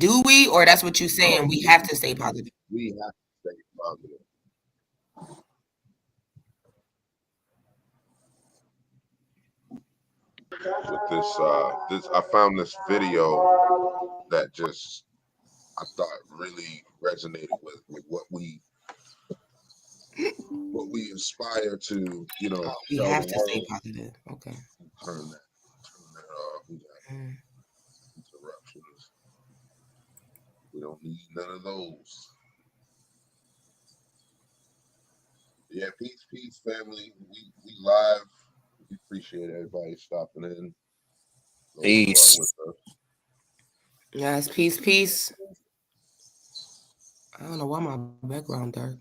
do we, or that's what you're saying? We have to stay positive. We have to stay positive. With this, I found this video that just I thought really resonated with what we aspire to, We tell have the to stay world. positive. Okay. Turn that off. We got interruptions. We don't need none of those. Yeah, peace, family. We live. We appreciate everybody stopping in. Peace. Yes, peace. I don't know why my background dark.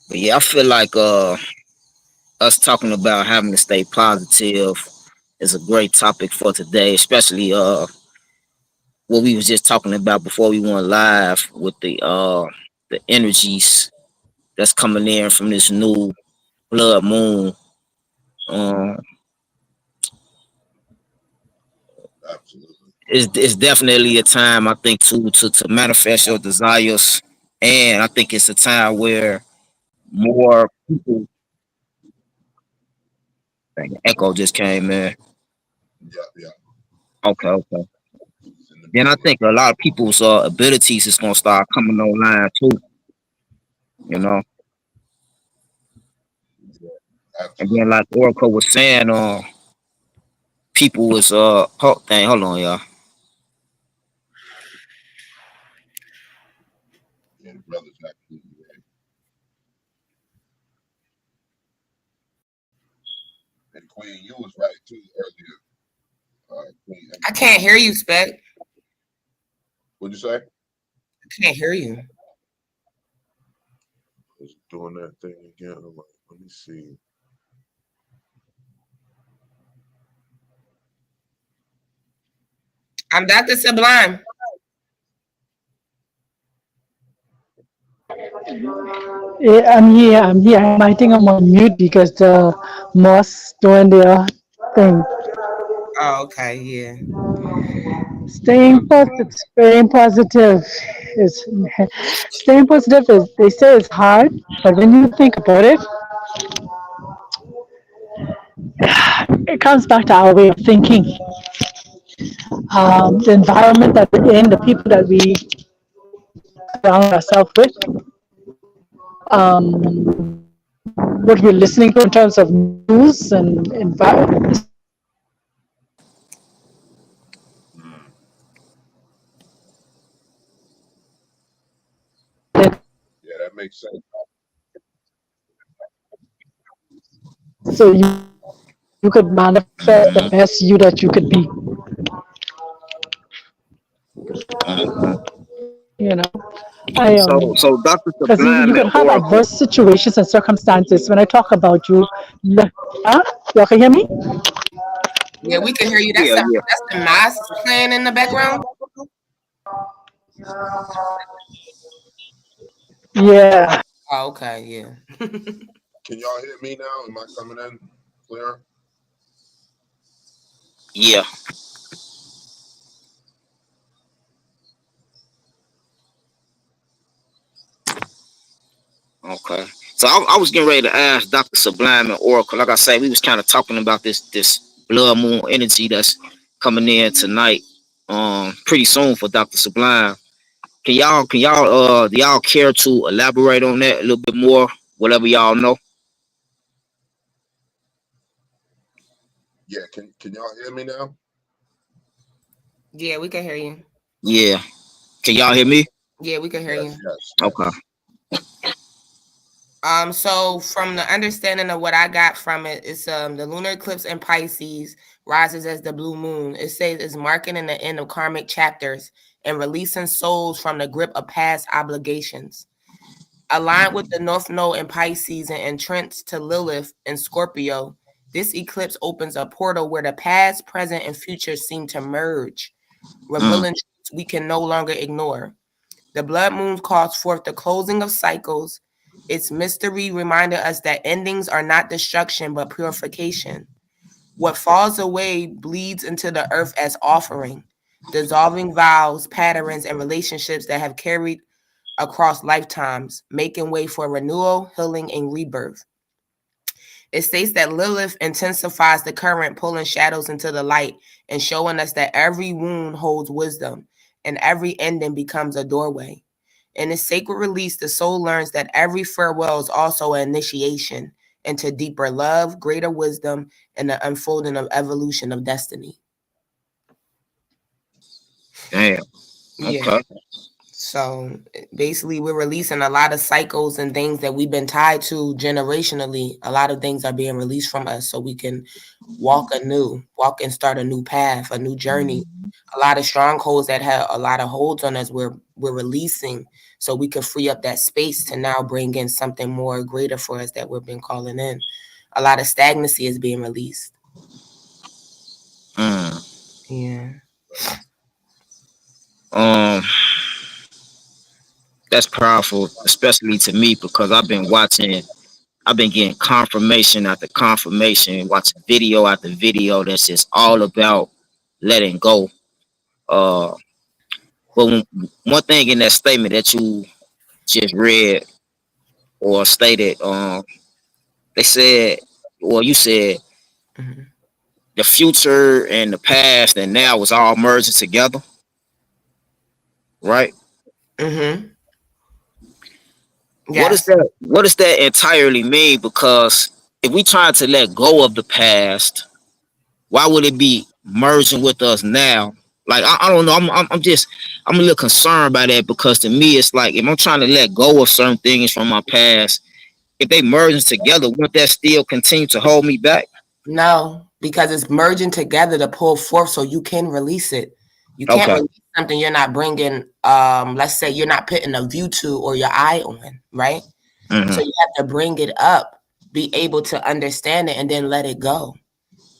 But yeah, I feel like us talking about having to stay positive is a great topic for today, especially what we was just talking about before we went live with the energies that's coming in from this new blood moon. Absolutely. It's definitely a time, I think, to manifest your desires, and I think it's a time where more people. Dang, echo just came in. Yeah. Okay. Then I think a lot of people's abilities is gonna start coming online too. You know, and then like Oracle was saying, people was hold on, y'all. Yeah, the brother's absolutely right. And Queen, you was right too earlier. Queen, I can't hear you, Spec. What'd you say? I can't hear you. It's doing that thing again. I'm like, let me see. I'm Dr. Sublime. Yeah, I'm here. I think I'm on mute because the moss doing their thing. Oh, okay, yeah. Staying positive, staying positive is staying positive is they say it's hard, but when you think about it, it comes back to our way of thinking. The environment that we're in, the people that we surround ourselves with, what we're listening to in terms of news and environment. Yeah, that makes sense. So you could manifest the best you that you could be. You know, I So Dr. because you Sublime could and have Oracle. adverse situations and circumstances. When I talk about you, huh? Y'all can hear me? Yeah, we can hear you. Yeah. That's the mass playing in the background. Yeah. Oh, okay, yeah. Can y'all hear me now? Am I coming in clear? Yeah. Okay. So I was getting ready to ask Dr. Sublime and Oracle. Like I say, we was kind of talking about this blood moon energy that's coming in tonight. Pretty soon for Dr. Sublime. Can y'all do y'all care to elaborate on that a little bit more? Whatever y'all know. Yeah, can y'all hear me now? Yeah, we can hear you. Yeah. Can y'all hear me? Yeah, we can hear you. Yes. Okay. So from the understanding of what I got from it, it's the lunar eclipse in Pisces rises as the blue moon. It says it's marking in the end of karmic chapters and releasing souls from the grip of past obligations. Aligned with the North Node in Pisces and entranced to Lilith in Scorpio, this eclipse opens a portal where the past, present, and future seem to merge, revealing truths we can no longer ignore. The blood moon calls forth the closing of cycles. Its mystery reminded us that endings are not destruction but purification. What falls away bleeds into the earth as offering, dissolving vows, patterns, and relationships that have carried across lifetimes, making way for renewal, healing, and rebirth. It states that Lilith intensifies the current, pulling shadows into the light and showing us that every wound holds wisdom and every ending becomes a doorway. In this sacred release, the soul learns that every farewell is also an initiation into deeper love, greater wisdom, and the unfolding of evolution of destiny. Damn. Yeah. Okay. So basically, we're releasing a lot of cycles and things that we've been tied to generationally. A lot of things are being released from us so we can walk and start a new path, a new journey. A lot of strongholds that have a lot of holds on us, we're releasing so we can free up that space to now bring in something more greater for us that we've been calling in. A lot of stagnancy is being released. Mm. Yeah. Um, that's powerful, especially to me because I've been getting confirmation after confirmation, watching video after video that's just all about letting go. Uh, but one thing in that statement that you just read or stated, they said, well, you said Mm-hmm. the future and the past and now was all merging together, right? Mm-hmm. What does Yes. that what does that entirely mean? Because if we try to let go of the past, why would it be merging with us now? Like I don't know. I'm a little concerned by that because to me it's like if I'm trying to let go of certain things from my past, if they merging together, won't that still continue to hold me back? No, because it's merging together to pull forth so you can release it. You can't Okay. release something you're not bringing, let's say you're not putting a view to or your eye on, right? So Hmm. you have to bring it up, be able to understand it, and then let it go.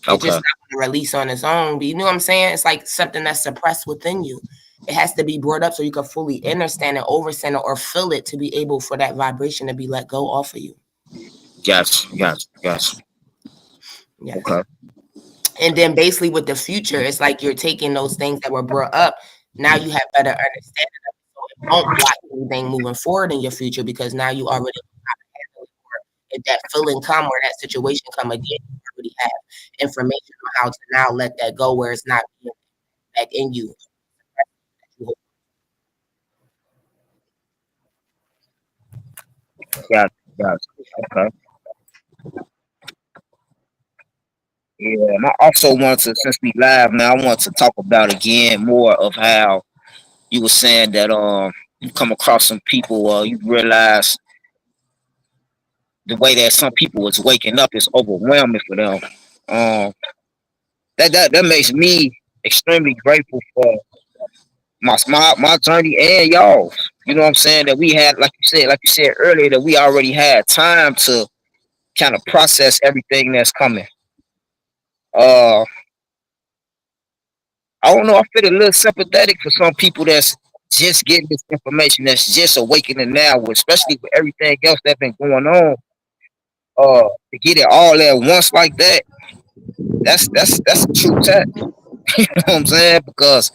It just Okay. not going to release on its own. But you know what I'm saying? It's like something that's suppressed within you. It has to be brought up so you can fully understand it, overstand it, or feel it to be able for that vibration to be let go off of you. Gotcha. Gotcha. Gotcha. Yes. Okay. And then basically with the future, it's like you're taking those things that were brought up. Now you have better understanding of it. So it won't block anything moving forward in your future because now you already handle it. Or if that feeling come or that situation come again, you already have information on how to now let that go where it's not being back in you. Gotcha. Gotcha. Okay. Yeah, and I also want to, since we live now, I want to talk about again more of how you were saying that you come across some people, you realize the way that some people is waking up is overwhelming for them. Um, that makes me extremely grateful for my journey and y'all. You know what I'm saying? That we had, like you said earlier, that we already had time to kind of process everything that's coming. Uh, I don't know. I feel a little sympathetic for some people that's just getting this information, that's just awakening now, especially with everything else that's been going on. To get it all at once like that, that's a true test. You know what I'm saying? Because,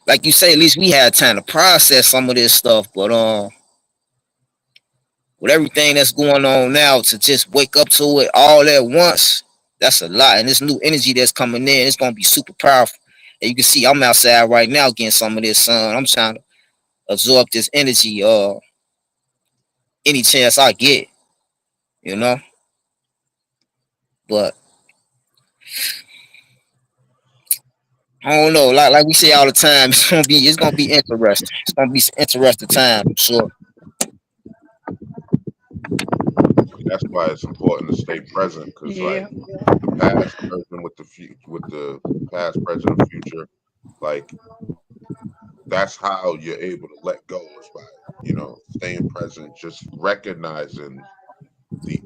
like you say, at least we had time to process some of this stuff. But with everything that's going on now, to just wake up to it all at once, that's a lot. And this new energy that's coming in, it's gonna be super powerful. And you can see I'm outside right now getting some of this sun. I'm trying to absorb this energy any chance I get, you know. But I don't know, like we say all the time, it's gonna be interesting. It's gonna be some interesting time, I'm sure. That's why it's important to stay present because, like, Yeah. the past merging with the with the past, present, and future, like that's how you're able to let go is by staying present, just recognizing the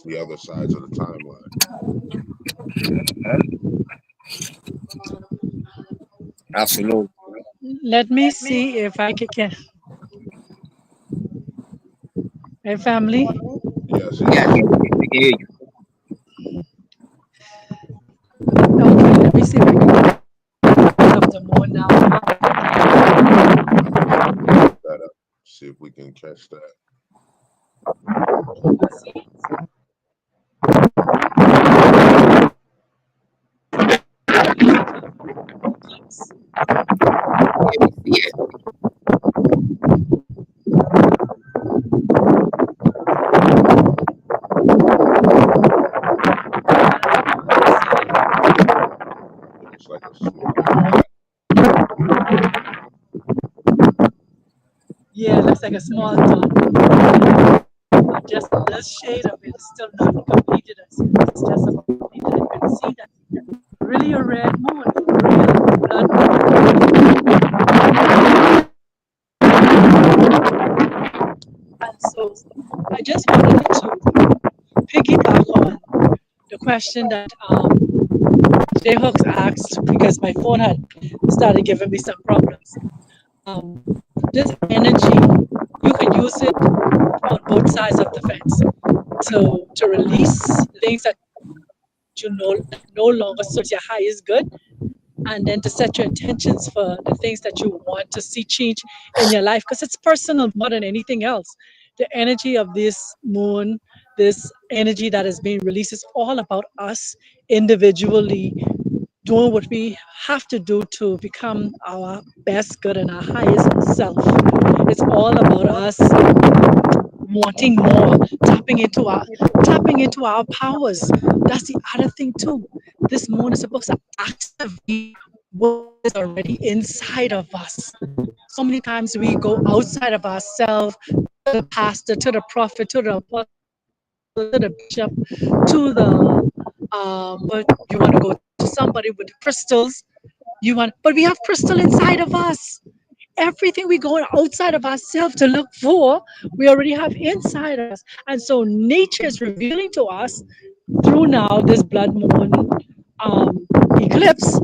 the other sides of the timeline. Absolutely. Let me see if I can. Hey, family. Yes, We Yes. yes. can hear you. We can hear you. me see if I can of the moon now. That up. See if we can catch that. Let's see. Yeah. Looks like a small dot. Yeah, it looks like a small dot. Just a little shade of it is still not completed. It's just about completed. You can see that really a red moon, real blood moon. And so I just wanted to piggyback on the question that J Hooks asked because my phone had started giving me some problems. Um, this energy, you can use it on both sides of the fence to release things that you know that no longer serves your highest good, and then to set your intentions for the things that you want to see change in your life because it's personal more than anything else. The energy of this moon, this energy that is being released, is all about us individually doing what we have to do to become our best good and our highest self. It's all about us wanting more, tapping into our powers. That's the other thing too. This moon is supposed to activate what is already inside of us. So many times we go outside of ourselves, to the pastor, to the prophet, to the apostle, to the bishop, to the but you want to go to somebody with crystals. But we have crystal inside of us. Everything we go outside of ourselves to look for, we already have inside of us. And so nature is revealing to us through now this blood moon um, eclipse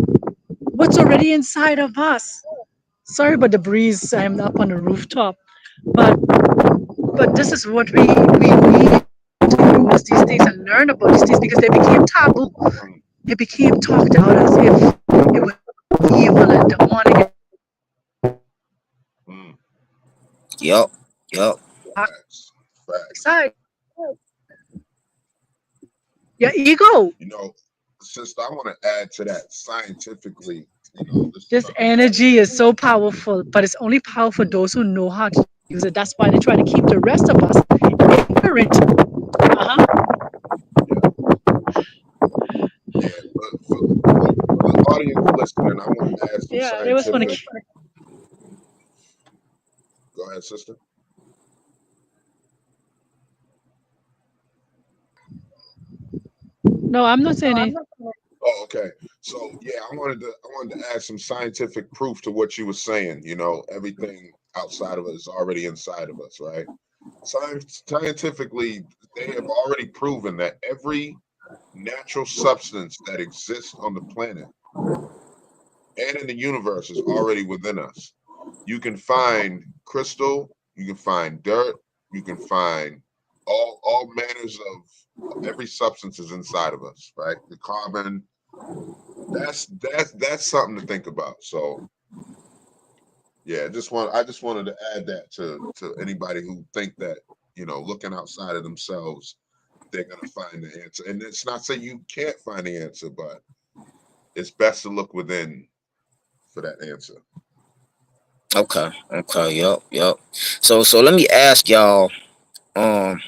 what's already inside of us. Sorry about the breeze. I'm up on the rooftop, but this is what we need to use these things and learn about these things because they became taboo. Mm, They became talked about as if it was evil and demonic mm. Yup. Yup. Facts. Facts. side. Your ego. You know, sister, I want to add to that scientifically. This is This something that energy is so powerful, but it's only powerful for those who know how to use it. That's why they try to keep the rest of us ignorant. Uh-huh. yeah, yeah. But for the audience listening, I want to add some Yeah, they was want to. scientific. Go ahead, sister. No, I'm not saying it. Oh, okay. So yeah, I wanted to add some scientific proof to what you were saying. Everything outside of us is already inside of us, right? Scientifically, they have already proven that every natural substance that exists on the planet and in the universe is already within us. You can find crystal, you can find dirt, you can find all manners of every substance is inside of us, right? The carbon, that's something to think about. So yeah, I just wanted to add that to anybody who think that, looking outside of themselves, they're gonna find the answer. And it's not saying you can't find the answer, but it's best to look within for that answer. Okay. Okay. Yup. Yup. So let me ask y'all. Um,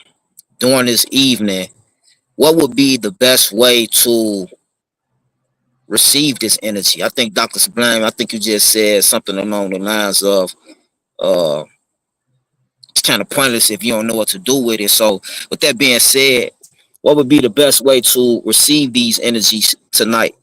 during this evening, what would be the best way to receive this energy? I think Dr. Sublime, I think you just said something along the lines of uh it's kind of pointless if you don't know what to do with it. So with that being said, what would be the best way to receive these energies tonight?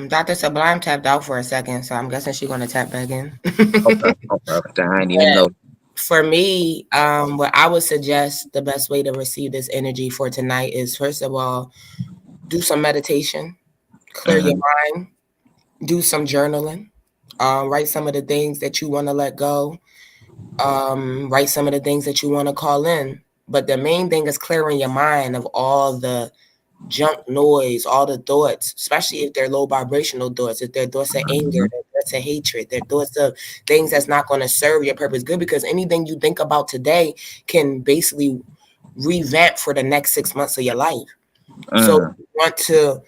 Dr. Sublime tapped out for a second, so I'm guessing she's gonna tap back in. Okay. Okay. I didn't even But know. for me, what I would suggest the best way to receive this energy for tonight is first of all, do some meditation, clear your Mhm. mind, do some journaling, write some of the things that you want to let go, write some of the things that you want to call in. But the main thing is clearing your mind of all the junk noise, all the thoughts, especially if they're low vibrational thoughts, if they're thoughts of anger, they're thoughts of hatred, they're thoughts of things that's not going to serve your purpose good, because anything you think about today can basically revamp for the next 6 months of your life. So you want to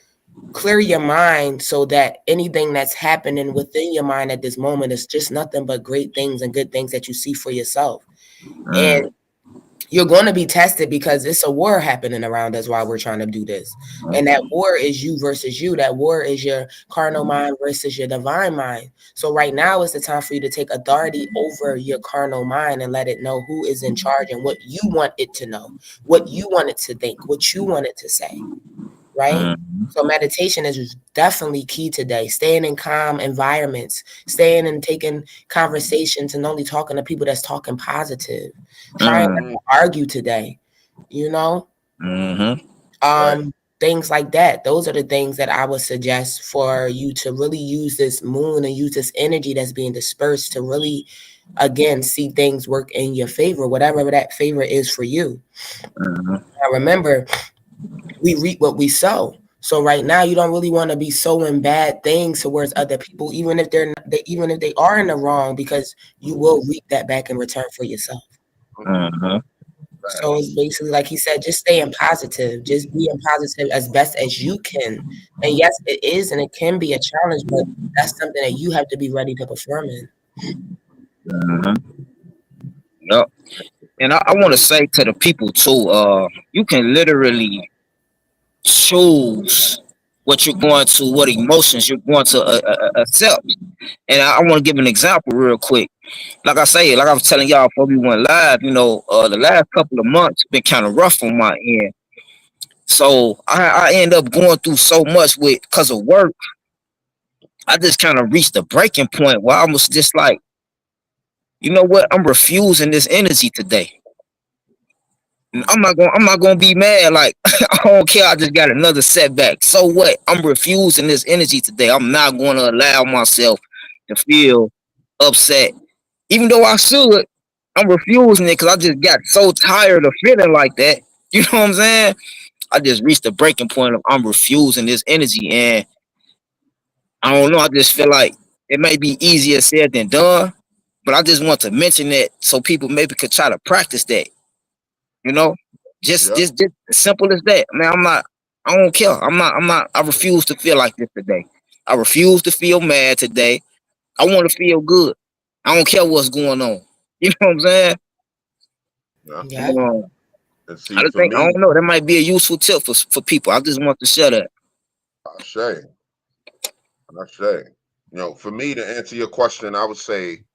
clear your mind so that anything that's happening within your mind at this moment is just nothing but great things and good things that you see for yourself. And you're going to be tested because it's a war happening around us while we're trying to do this. And that war is you versus you. That war is your carnal mind versus your divine mind. So right now is the time for you to take authority over your carnal mind and let it know who is in charge and what you want it to know, what you want it to think, what you want it to say. Right? So meditation is definitely key today. Staying in calm environments, staying and taking conversations and only talking to people that's talking positive. Trying not to argue today, you know? Right. Things like that. Those are the things that I would suggest for you to really use this moon and use this energy that's being dispersed to really, again, see things work in your favor, whatever that favor is for you. Now remember, we reap what we sow. So right now, you don't really want to be sowing bad things towards other people, even if even if they are in the wrong, because you will reap that back in return for yourself. So it's basically like he said, just staying positive, just being positive as best as you can. And yes, it is, and it can be a challenge, but that's something that you have to be ready to perform in. Yep. And I want to say to the people too, you can literally choose what you're going to, what emotions you're going to accept. And I want to give an example real quick. Like I say, like I was telling y'all before we went live, the last couple of months been kind of rough on my end. So I end up going through so much because of work. I just kind of reached a breaking point where I was just like, you know what? I'm refusing this energy today. I'm not gonna be mad. Like I don't care. I just got another setback. So what? I'm refusing this energy today. I'm not gonna allow myself to feel upset, even though I should. I'm refusing it because I just got so tired of feeling like that. You know what I'm saying? I just reached the breaking point of I'm refusing this energy, and I don't know. I just feel like it may be easier said than done, but I just want to mention that so people maybe could try to practice that. You know, Yep. just as simple as that. Man, I don't care. I refuse to feel like this today. I refuse to feel mad today. I want to feel good. I don't care what's going on. You know what I'm saying? Yeah. Yeah. And I see, just for think I me, don't know. That might be a useful tip for people. I just want to share that. I say, I say, for me to answer your question, I would say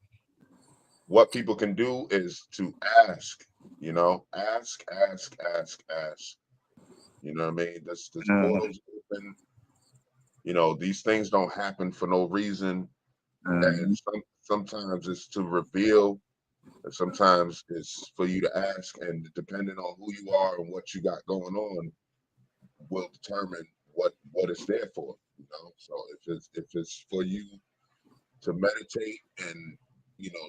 what people can do is to ask. Ask. You know what I mean? This portal's open. These things don't happen for no reason, and sometimes it's to reveal, and sometimes it's for you to ask, and depending on who you are and what you got going on, will determine what it's there for. So if it's for you to meditate and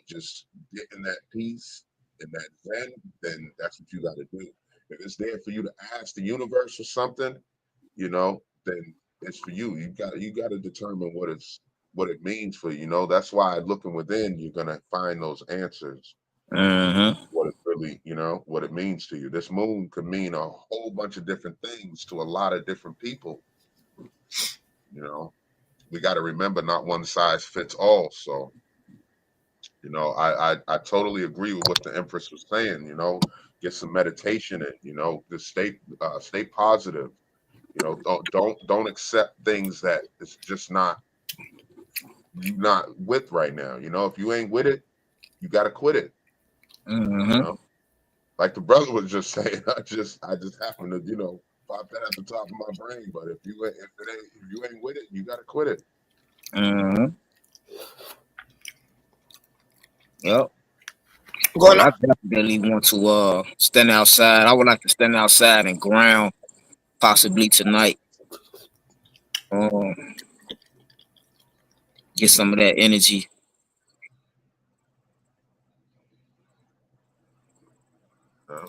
just get in that peace and that zen, then that's what you got to do. If it's there for you to ask the universe for something, then it's for you. You got to determine what it means for you. That's why looking within, you're gonna find those answers. What it really, what it means to you. This moon could mean a whole bunch of different things to a lot of different people. You know, we got to remember not one size fits all. So, I totally agree with what the Empress was saying. Get some meditation in. Just stay positive. Don't accept things that it's just not you not with right now. If you ain't with it, you got to quit it. You know, like the brother was just saying. I just happen to pop that at the top of my brain. But if you ain't with it, you got to quit it. Yep. Going Yeah, on. I definitely want to stand outside. I would like to stand outside and ground possibly tonight. Um, get some of that energy. Uh,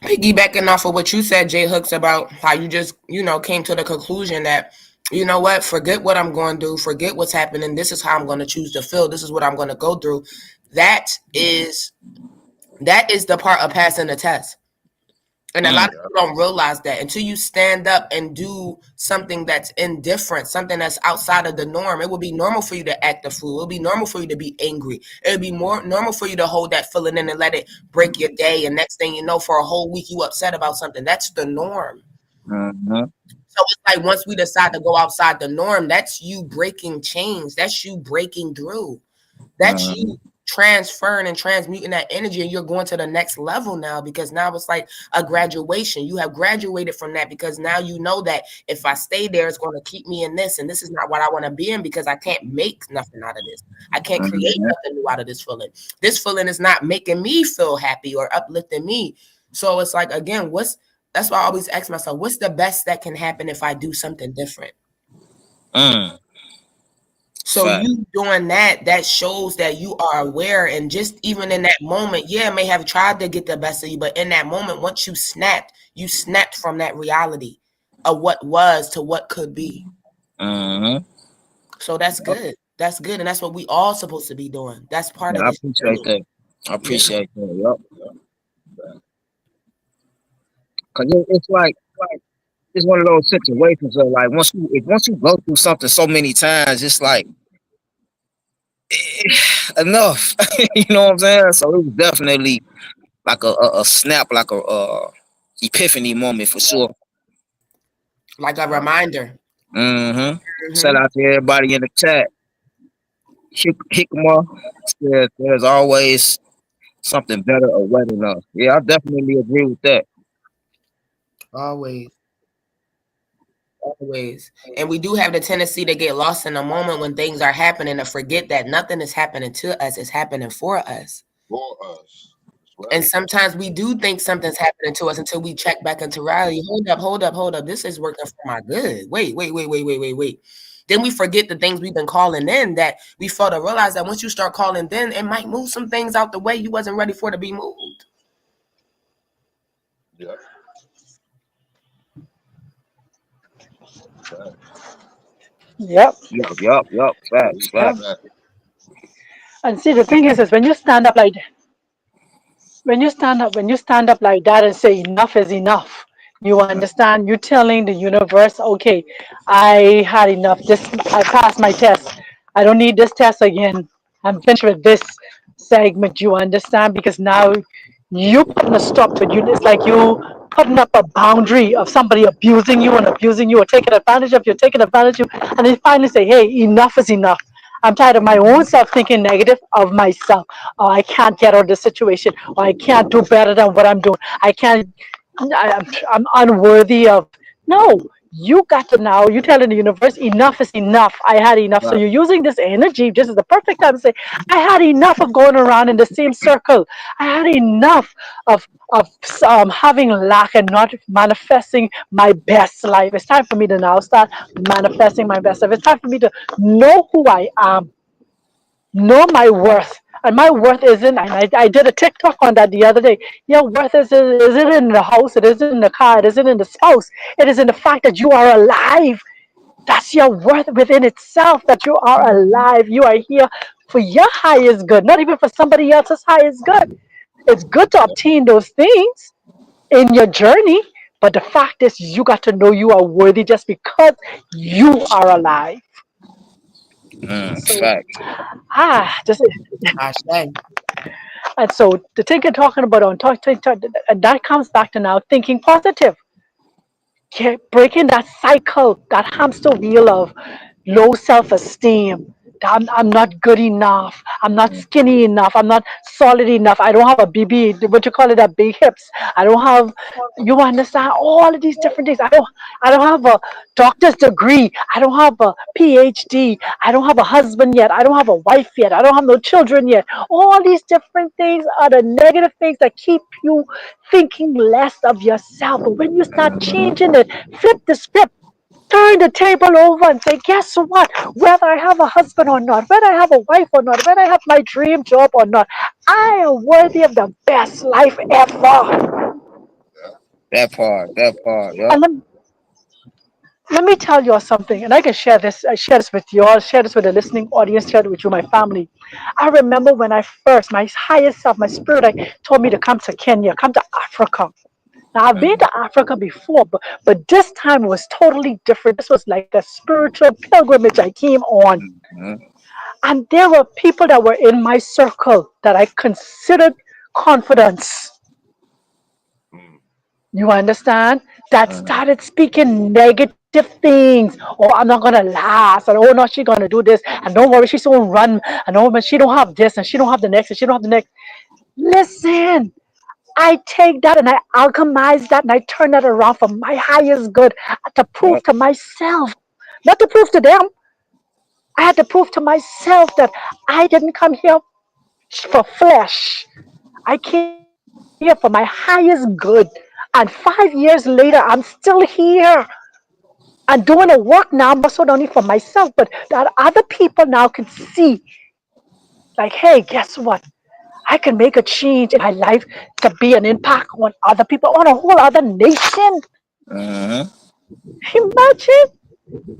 Piggybacking off of what you said, Jay Hooks, about how you just, came to the conclusion that, you know what, forget what I'm going to do, forget what's happening. This is how I'm going to choose to feel. This is what I'm going to go through. That is the part of passing the test. And a lot of Mm, people don't realize that until you stand up and do something that's indifferent, something that's outside of the norm. It will be normal for you to act a fool. It'll be normal for you to be angry. It'll be more normal for you to hold that feeling in and let it break your day. And next thing you know, for a whole week, you upset about something. That's the norm. mhm, So it's like once we decide to go outside the norm, that's you breaking chains. That's you breaking through. That's mhm, you transferring and transmuting that energy, and you're going to the next level now, because now it's like a graduation. You have graduated from that, because now you know that if I stay there, it's going to keep me in this, and this is not what I want to be in, because I can't make nothing out of this. I can't create mhm, nothing new out of this feeling. This feeling is not making me feel happy or uplifting me. So it's like, again, that's why I always ask myself, what's the best that can happen if I do something different? mm. So Fact. you doing that shows that you are aware, and just even in that moment, yeah, it may have tried to get the best of you, but in that moment, once you snapped from that reality of what was to what could be. Mhm. So that's good. That's good, and that's what we all supposed to be doing. That's part Yeah, of I this appreciate journey. that. I Yeah. appreciate that. Yup. Cause it's like it's one of those situations of like once you go through something so many times, it's like enough. You know what I'm saying? So it was definitely like a snap, like a epiphany moment for sure. Like a Yeah. reminder. Mm-hmm. Shout Hmm. out to everybody in the chat. Hikma says there's always something better awaiting us. Yeah, I definitely agree with that. Always. Always. And we do have the tendency to get lost in the moment when things are happening, to forget that nothing is happening to us, it's happening for us. For us. That's And right. sometimes we do think something's happening to us until we check back into reality. Hold up, hold up, hold up. This is working for my good. Wait, wait, wait, wait, wait, wait, wait. Then we forget the things we've been calling in, that we fail to realize that once you start calling, then it might move some things out the way you wasn't ready for to be moved. Yeah. Right. Yep. Yup. Facts, Yep. facts. Right. And see, the thing is when you stand up like when you stand up like that and say enough is enough, you understand, you telling the universe, okay, I had enough, this, I passed my test, I don't need this test again, I'm finished with this segment, you understand, because now you putting a stop to it. You, it's like you putting up a boundary of somebody abusing you or taking advantage of you, taking advantage of you, and they finally say, hey, enough is enough. I'm tired of my own self thinking negative of myself. Oh, I can't get out of this situation. Or I can't do better than what I'm doing. I can't. I'm unworthy of. No, you got to now. You telling the universe, enough is enough. I had enough. So Right. you're using this energy. This is the perfect time to say, I had enough of going around in the same circle. I had enough of having lack and not manifesting my best life. It's time for me to now start manifesting my best life. It's time for me to know who I am, know my worth. And my worth isn't, and I did a TikTok on that the other day. Your worth isn't in the house, it isn't in the car, it isn't in the spouse. It is in the fact that you are alive. That's your worth within itself, that you are alive. You are here for your highest good, not even for somebody else's highest good. It's good to obtain those things in your journey, but the fact is, you got to know you are worthy just because you are alive. So, Facts. just I say. and so the thing you're talking about on and that comes back to now thinking positive, breaking that cycle, that hamster wheel of low self-esteem. I'm not good enough. I'm not skinny enough. I'm not solid enough. I don't have a BB, what you call it, a big hips. I don't have, you understand, all of these different things. I don't have a doctor's degree. I don't have a PhD. I don't have a husband yet. I don't have a wife yet. I don't have no children yet. All these different things are the negative things that keep you thinking less of yourself. But when you start changing it, flip the script, turn the table over and say, guess what? Whether I have a husband or not, whether I have a wife or not, whether I have my dream job or not, I am worthy of the best life ever. That part. Yep. And let me tell you all something, and I can share this. I share this with you all, share this with the listening audience, share it with you, my family. I remember when I first, my higher self, my spirit, told me to come to Kenya, come to Africa. Now I've been Mhm. to Africa before, but this time it was totally different. This was like a spiritual pilgrimage I came on. Mhm. And there were people that were in my circle that I considered confidants. Mm. You understand? That Mhm. started speaking negative things. Oh, I'm not gonna last. And oh no, she's gonna do this. And don't worry, she's gonna run. And oh, but she don't have this, and she don't have the next, and she don't have the next. Listen, I take that and I alchemize that and I turn that around for my highest good to prove Yep. to myself, not to prove to them. I had to prove to myself that I didn't come here for flesh. I came here for my highest good. And 5 years later, I'm still here and doing the work now, more so not only for myself, but that other people now can see, like, hey, guess what? I can make a change in my life to be an impact on other people, on a whole other nation. Mhm. Imagine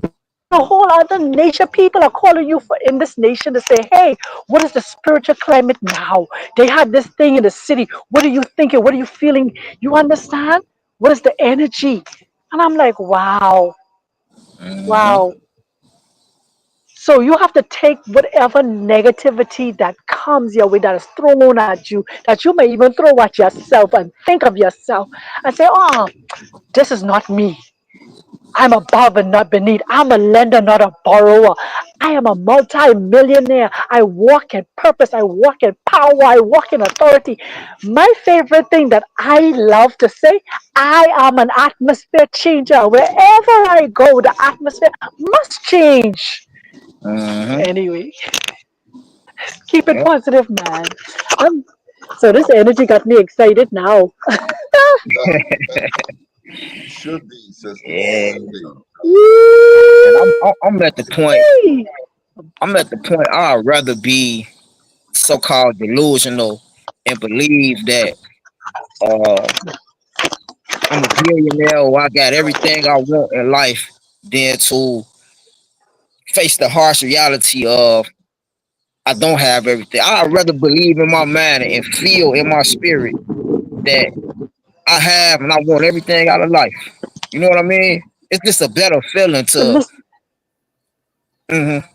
on a whole other nation. People are calling you for in this nation to say, hey, what is the spiritual climate now? They had this thing in the city. What are you thinking? What are you feeling? You understand? What is the energy? And I'm like, wow, Mhm. wow. So you have to take whatever negativity that comes your way, that is thrown at you, that you may even throw at yourself and think of yourself and say, oh, this is not me. I'm above and not beneath. I'm a lender, not a borrower. I am a multi-millionaire. I walk in purpose. I walk in power. I walk in authority. My favorite thing that I love to say, I am an atmosphere changer. Wherever I go, the atmosphere must change. Mhm. Anyway, keep it Yep. positive, man. Um, so this energy got me excited now. Yeah, yeah. You should be, sister. You Yeah. should be. And I'm Woo! I'm I'm at the point. I'm at the point. I'd rather be so-called delusional and believe that uh I'm a billionaire or I got everything I want in life than to face the harsh reality of I don't have everything. I'd rather believe in my mind and feel in my spirit that I have and I want everything out of life. You know what I mean? It's just a better feeling to. Listen, Mhm.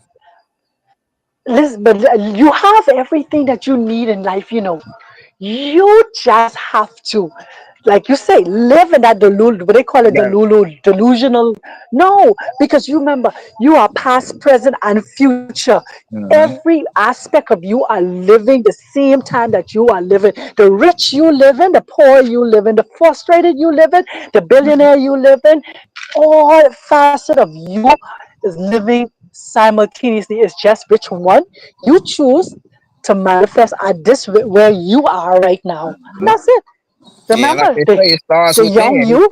listen, but you have everything that you need in life, you know. You just have to, like you say, live in that what they call it, Right. delusional. No, because you remember, you are past, present, and future. Mhm. Every aspect of you are living the same time that you are living. The rich you live in, the poor you live in, the frustrated you live in, the billionaire you live in. All facet of you is living simultaneously. It's just which one you choose to manifest at this where you are right now. And Mhm. that's it. Yeah, like Remember, they say, it starts the within. young you,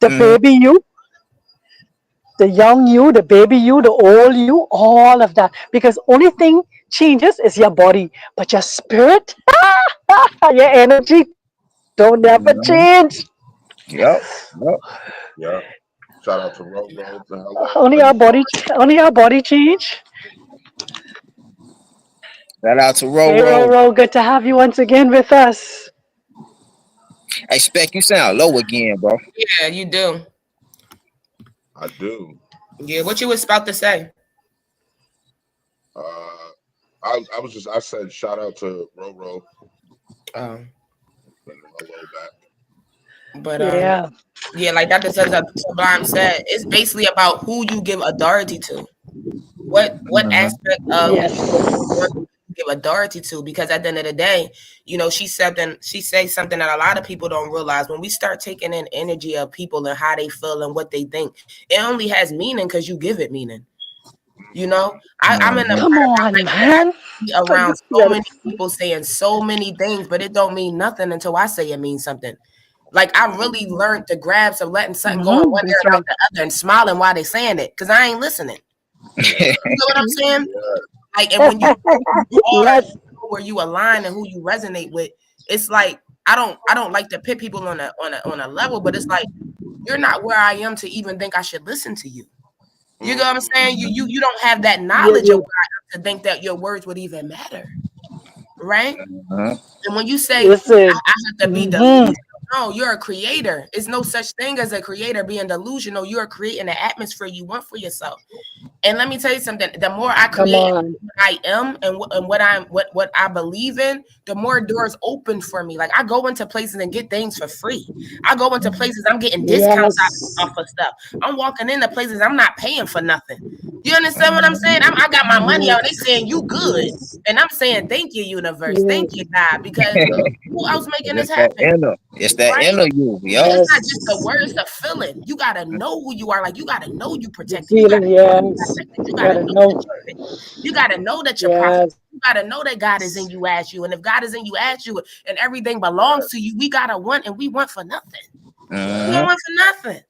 the Mhm. baby you, the young you, the baby you, the old you, all of that. Because only thing changes is your body, but your spirit, your energy don't never Mhm. change. Yep. Yep. Yeah. Shout out to Road Roads and hello. Only How you our doing? body, only our body change. Shout out to Hey, Roro. Roro, good to have you once again with us. Hey, Spec, you sound low again, bro. Yeah, you do. I do. Yeah, what you was about to say? Uh, I was just I said shout out to Roro Um, and hello back. but Yeah. yeah, like Dr. Sublime said, it's basically about who you give authority to. What Mhm. aspect of Yes. who you work with you give authority to? Because at the end of the day, she says something that a lot of people don't realize. When we start taking in energy of people and how they feel and what they think, it only has meaning because you give it meaning. You Hmm. know, I'm in a Mhm. Come part of my on, life where I man. be So you around so better many people saying so many things, but it don't mean nothing until I say it means something. Like I really learned the grabs of letting something go in one ear That's and out right. the other and smiling while they saying it because I ain't listening. Yeah. You know what I'm saying? Yeah. Like, and when you are Yes. where you align and who you resonate with, it's like I don't like to pit people on a level, but it's like you're not where I am to even think I should listen to you. You know what I'm saying? You don't have that Yeah, knowledge of yeah. where I am to think that your words would even matter, right? Uh-huh. And when you say Listen. I have to be Mm-hmm. delusional, no, you're a creator. It's no such thing as a creator being delusional. You're creating the atmosphere you want for yourself. And let me tell you something. The more I Come create on. what I am and what I believe in, the more doors open for me. Like I go into places and get things for free. I go into places I'm getting discounts Yes. off of stuff. I'm walking into places I'm not paying for nothing. You understand what I'm saying? I got my money out. They Yes. saying you good, Yes. and I'm saying thank you, universe, thank you, Yes. God, because Yeah. who else making this It's that happen, inner. It's that right? inner you. And Yep. it's not just the Yes. words, the feeling. You gotta know who you are. Like you gotta know you The protected. You gotta feeling, know you yes. protected. You gotta Gotta know that know. you're rich. You gotta know that you're Yes. profitable. You gotta know that God is in you as you. And if God is in you as you and everything belongs to you, we gotta want and we want for nothing. We don't Uh-huh. want for nothing.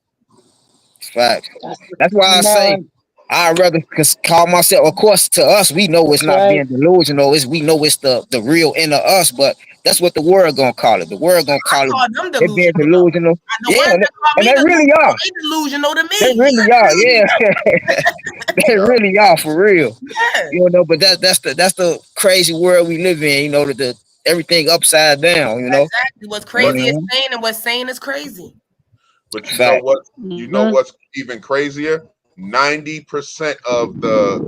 Facts. That's That's why I come say on. I'd rather call myself. Of course, to us, we know it's That's not right. being delusional. It's we know it's the real inner us. But that's what the world gonna call it. The world gonna I call it call them it being delusional though. delusional. The Yeah, ones that call and me they really delusional, are. they delusional to They me. really You're are. Yeah, delusional. they Yeah. really are for real. Yeah. You know, but that's the crazy world we live in. You know, the everything upside down. You know. Exactly. What's But crazy is sane and what's sane is crazy. you know Fact. what? You know Mm-hmm. what's even crazier? 90% of the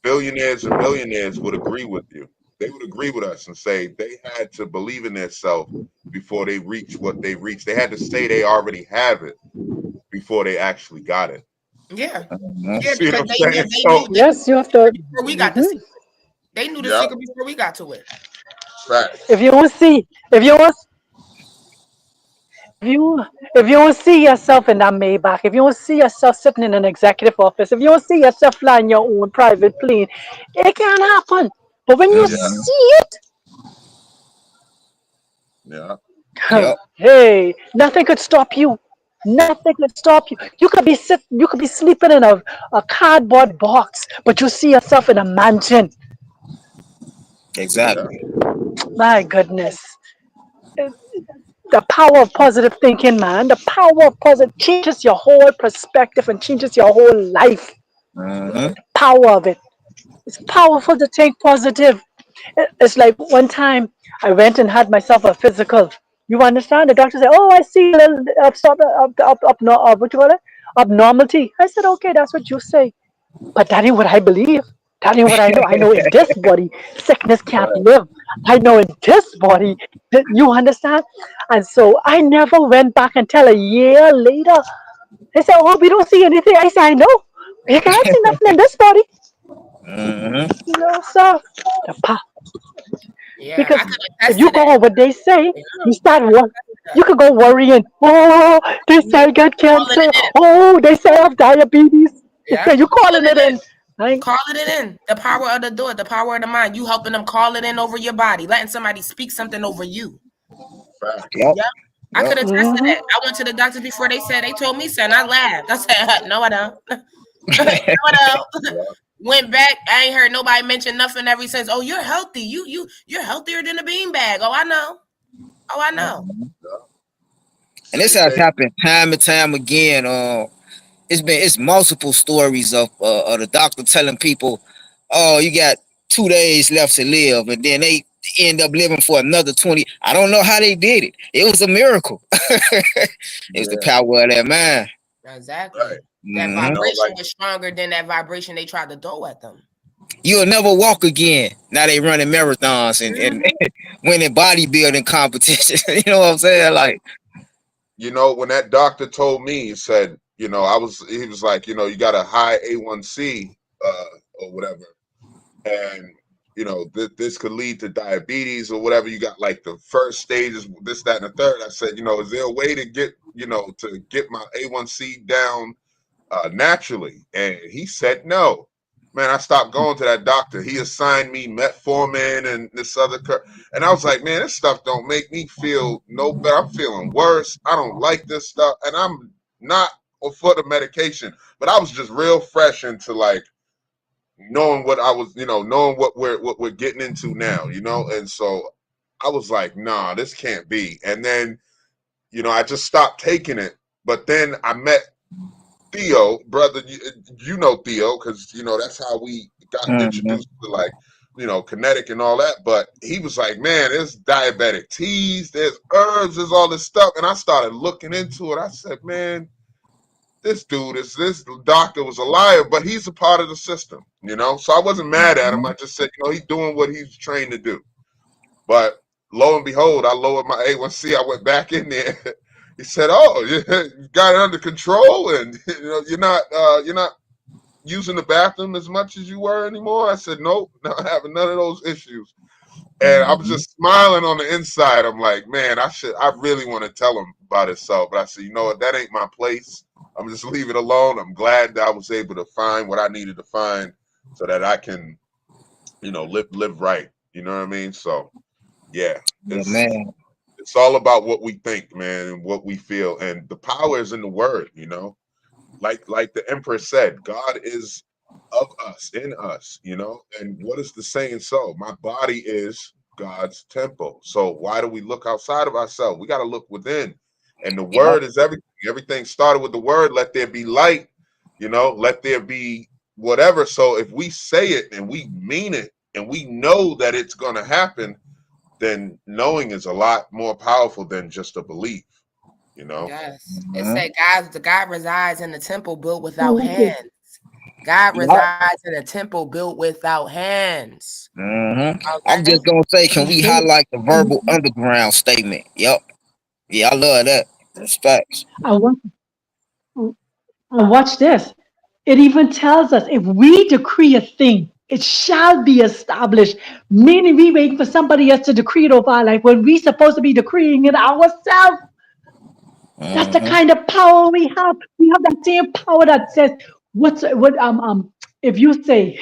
billionaires and millionaires would agree with you. They would agree with us and say they had to believe in themselves before they reach what they reached. They had to say they already have it before they actually got it. Yeah. Uh-huh. You Yeah, see what because I'm saying? they knew So, Yes, you have to. before we got to Mm-hmm. see. They knew the yeah, secret before we got to it. If facts. you want to see, if you want to see yourself in that Maybach, if you want to see yourself sitting in an executive office, if you want to see yourself flying your own private plane, it can happen. But when you Yeah, Uh-huh. see yeah, it, Yep. hey, nothing could stop you. Nothing could stop you. You could be sleeping in a cardboard box, but you see yourself in a mansion. yeah. Exactly. My goodness. The power of positive thinking, man. The power of positive changes your whole perspective and changes your whole life. Uh-huh. Power of it. It's powerful to think positive. It's like one time I went and had myself a physical. You understand? The doctor said, "Oh, I see a little what you call it? Abnormality." I said, "Okay, that's what you say, but that ain't what I believe. That ain't what I know. I know in this body, sickness can't Right. live. I know in this body, you understand?" And so I never went back until a year later. They said, "Oh, we don't see anything." I said, "I know. You can't see nothing in this body." Uh-huh. No, sir. The power. Yeah, I Because could if attest you to go that. on what they say, Yeah, you start worrying. that. You could go worrying. Oh, they say I got Calling cancer. it in. Oh, they say I have diabetes. Yeah, You calling calling it it in. in. Right? Calling it in. The power of the door, the power of the mind. You helping them call it in over your body, letting somebody speak something over you. Facts. Yep. Yep. I Yep. could attest to Mm-hmm. that. I went to the doctor before they told me something. I laughed. I said, no, I don't. No, I don't. Yeah, Went back. I ain't heard nobody mention nothing ever since. Oh, you're healthy. You're healthier than a beanbag. Oh, I know. Oh, I know. Uh-huh. yeah. And this Same has thing. happened time and time again. It's multiple stories of the doctor telling people, "Oh, you got 2 days left to live," and then they end up living for another 20. I don't know how they did it. It was a miracle. It was the Yeah, power of that mind. right. Exactly. That You Hmm. know, vibration like was stronger than that vibration they tried to throw at them. You'll never walk again. Now they running marathons and Mhm. winning bodybuilding competitions. You know what I'm saying? Like, when that doctor told me, he said, he was like, you got a high A1C, or whatever, and this could lead to diabetes or whatever. You got like the first stages, this, that, and the third. I said, is there a way to get my A1C down naturally? And he said no. Man, I stopped going to that doctor. He assigned me metformin and this other and I was like, man, this stuff don't make me feel no better. I'm feeling worse. I don't like this stuff, and I'm not for the medication, but I was just real fresh into like knowing what I was, knowing what we're getting into now, and so I was like, nah, this can't be. And then, I just stopped taking it. But then I met Theo, brother. You know Theo, because that's how we got Mm-hmm. introduced to, like, kinetic and all that. But he was like, man, there's diabetic teas, there's herbs, there's all this stuff. And I started looking into it. I said, man, this doctor was a liar, but he's a part of the system, So I wasn't mad at him. I just said, he's doing what he's trained to do. But lo and behold, I lowered my A1C. I went back in there. He said, "Oh, you got it under control, and you're not using the bathroom as much as you were anymore." I said, "Nope, not having none of those issues." And I was Mm-hmm. just smiling on the inside. I'm like, man, I really want to tell him about himself. But I said, you know what? That ain't my place. I'm just leave it alone. I'm glad that I was able to find what I needed to find so that I can, live right. You know what I mean? So yeah, Yeah, it's man. it's all about what we think, man, and what we feel. And the power is in the word. Like the Empress said, God is of us, in us, And what is the saying? So my body is God's temple. So why do we look outside of ourselves? We got to look within. And the Yep. word is everything. Everything started with the word. Let there be light, let there be whatever. So if we say it and we mean it and we know that it's going to happen, then knowing is a lot more powerful than just a belief, Yes. It Mm-hmm. say God resides in the temple built without Okay. hands. God Yep. resides in a temple built without hands. Mm-hmm. I'm Okay. just gonna say, can we Okay. highlight the verbal underground statement? Yep. Yeah, I love that. That's facts. And watch, and watch this. It even tells us if we decree a thing, it shall be established. Meaning we wait for somebody else to decree it over our life when we supposed to be decreeing it ourselves. That's the Mm-hmm. kind of power we have. We have that same power that says, if you say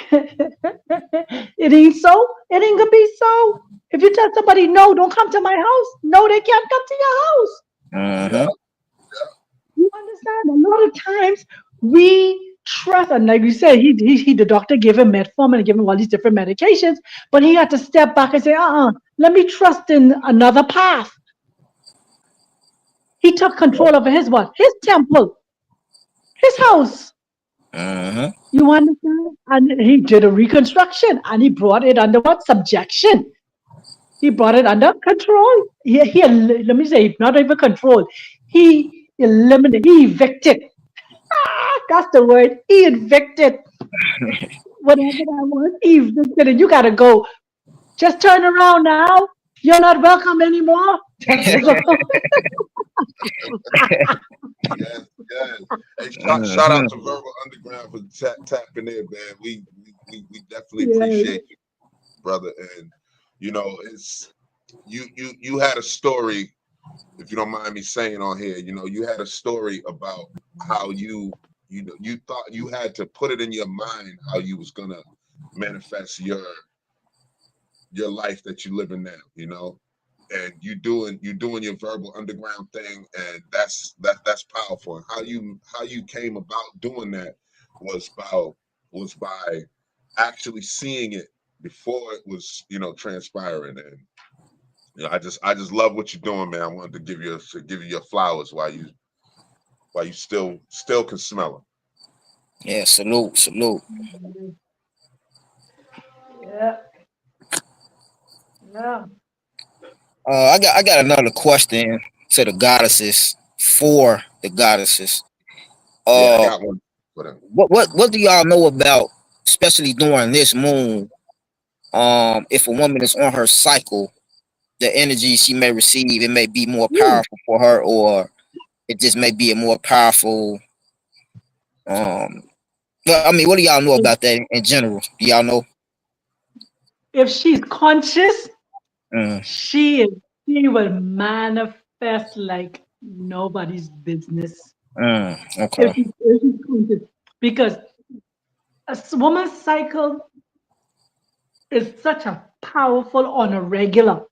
it ain't so, it ain't gonna be so. If you tell somebody no, don't come to my house, no, they can't come to your house. Yeah, Mm-hmm. You understand? A lot of times we trust, and like you said, the doctor gave him metformin and gave him all these different medications, but he had to step back and say, let me trust in another path. He took control over his what? His temple, his house. Mm-hmm. You understand? And he did a reconstruction and he brought it under what? Subjection. He brought it under control. Let me say, not even control. He eliminated, he evicted. That's the word. He evicted whatever that was. He evicted it. You got to go. Just turn around now. You're not welcome anymore. Just go. yes, yes. Hey, shout out Mm-hmm. to Verbal Underground for tapping in, man. We definitely Yes. appreciate you, brother. And it's you had a story, if you don't mind me saying on here. You had a story about how you thought you had to put it in your mind how you was gonna manifest your life that you live in now. And you doing your verbal underground thing, and that's powerful. And how you came about doing that was by actually seeing it before it was transpiring. And I just love what you're doing, man. I wanted to give you your flowers while you still can smell them. Yeah, salute, salute. Yeah. Yeah. I got another question to the goddesses, for the goddesses. Yeah, I Uh, got one for them. what do y'all know about, especially during this moon? If a woman is on her cycle, the energy she may receive, it may be more Ooh. powerful for her, or it just may be a more powerful. Um, well, I mean, what do y'all know If, about that in general? Do y'all know? if she's conscious, Mm, she is, she will manifest like nobody's business. okay. If she's conscious, because woman's cycle is such a powerful on a regular.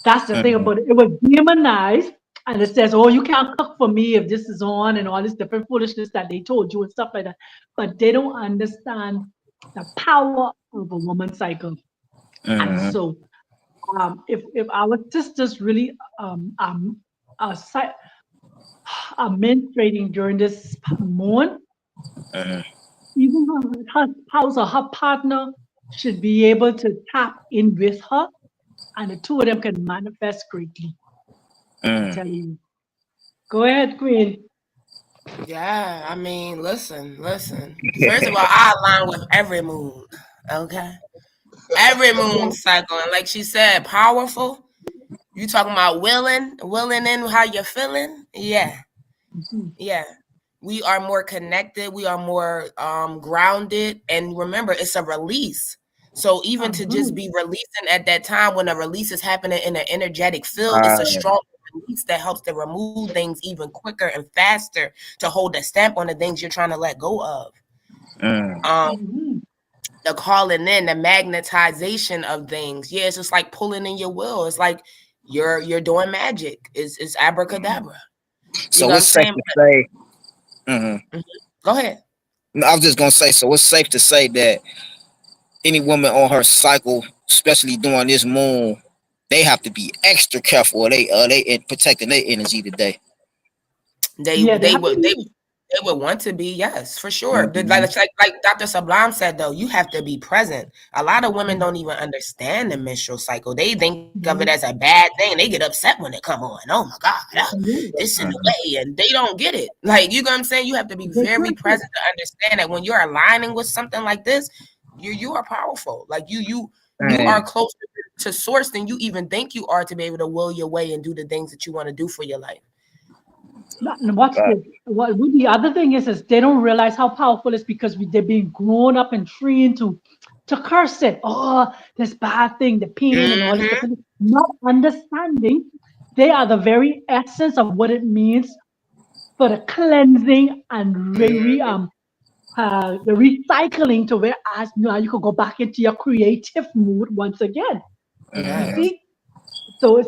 That's the thing Mm, about it. It was demonized, and it says, "Oh, you can't cook for me if this is on," and all this different foolishness that they told you and stuff like that. But they don't understand the power of a woman's cycle. And mm, so if our sisters really are, are menstruating during this moon, Mhm. even her spouse or her partner should be able to tap in with her, and the two of them can manifest greatly. I'm Mm. telling you. Go ahead, Queen. Yeah, I mean, listen. First of all, I align with every moon. Okay, every moon cycle, and like she said, powerful. You talking about willing in how you're feeling? Yeah, Mhm. yeah. We are more connected. We are more grounded, and remember, it's a release. So even to just Uh-huh. be releasing at that time when a release is happening in an energetic field, it's a Right. strong release that helps to remove things even quicker and faster to hold a stamp on the things you're trying to let go of. Mm. Um, Mhm. the calling in, the magnetization of things. Yeah, it's just like pulling in your will. It's like you're doing magic. It's abracadabra. You know So what it's I'm safe saying? to say. Mhm. Mhm. Go ahead. No, I was just gonna say. So it's safe to say that any woman on her cycle, especially during this moon, they have to be extra careful. They in protecting their energy today. They Yeah, they they have to would they be. they would want to be, yes, for sure. Mhm. Like Dr. Sublime said though, you have to be present. A lot of women Mhm. don't even understand the menstrual cycle. They think of it as a Mhm. bad thing. They get upset when it come on. Oh my God, Yeah, this in the Mhm. way, and they don't get it. Like you know what I'm saying? You have to be they very got to. present to understand that when you're aligning with something like this, you are powerful. Like you are Mm. closer to source than you even think you are to be able to will your way and do the things that you want to do for your life. And watch Right. this. What the other thing is they don't realize how powerful it's because they're being grown up and trained to curse it. Oh, this bad thing, the pain, and all this Hmm. different. Not understanding they are the very essence of what it means for the cleansing and the recycling to where as now you could go back into your creative mood once again. You Mhm. Yes. see? So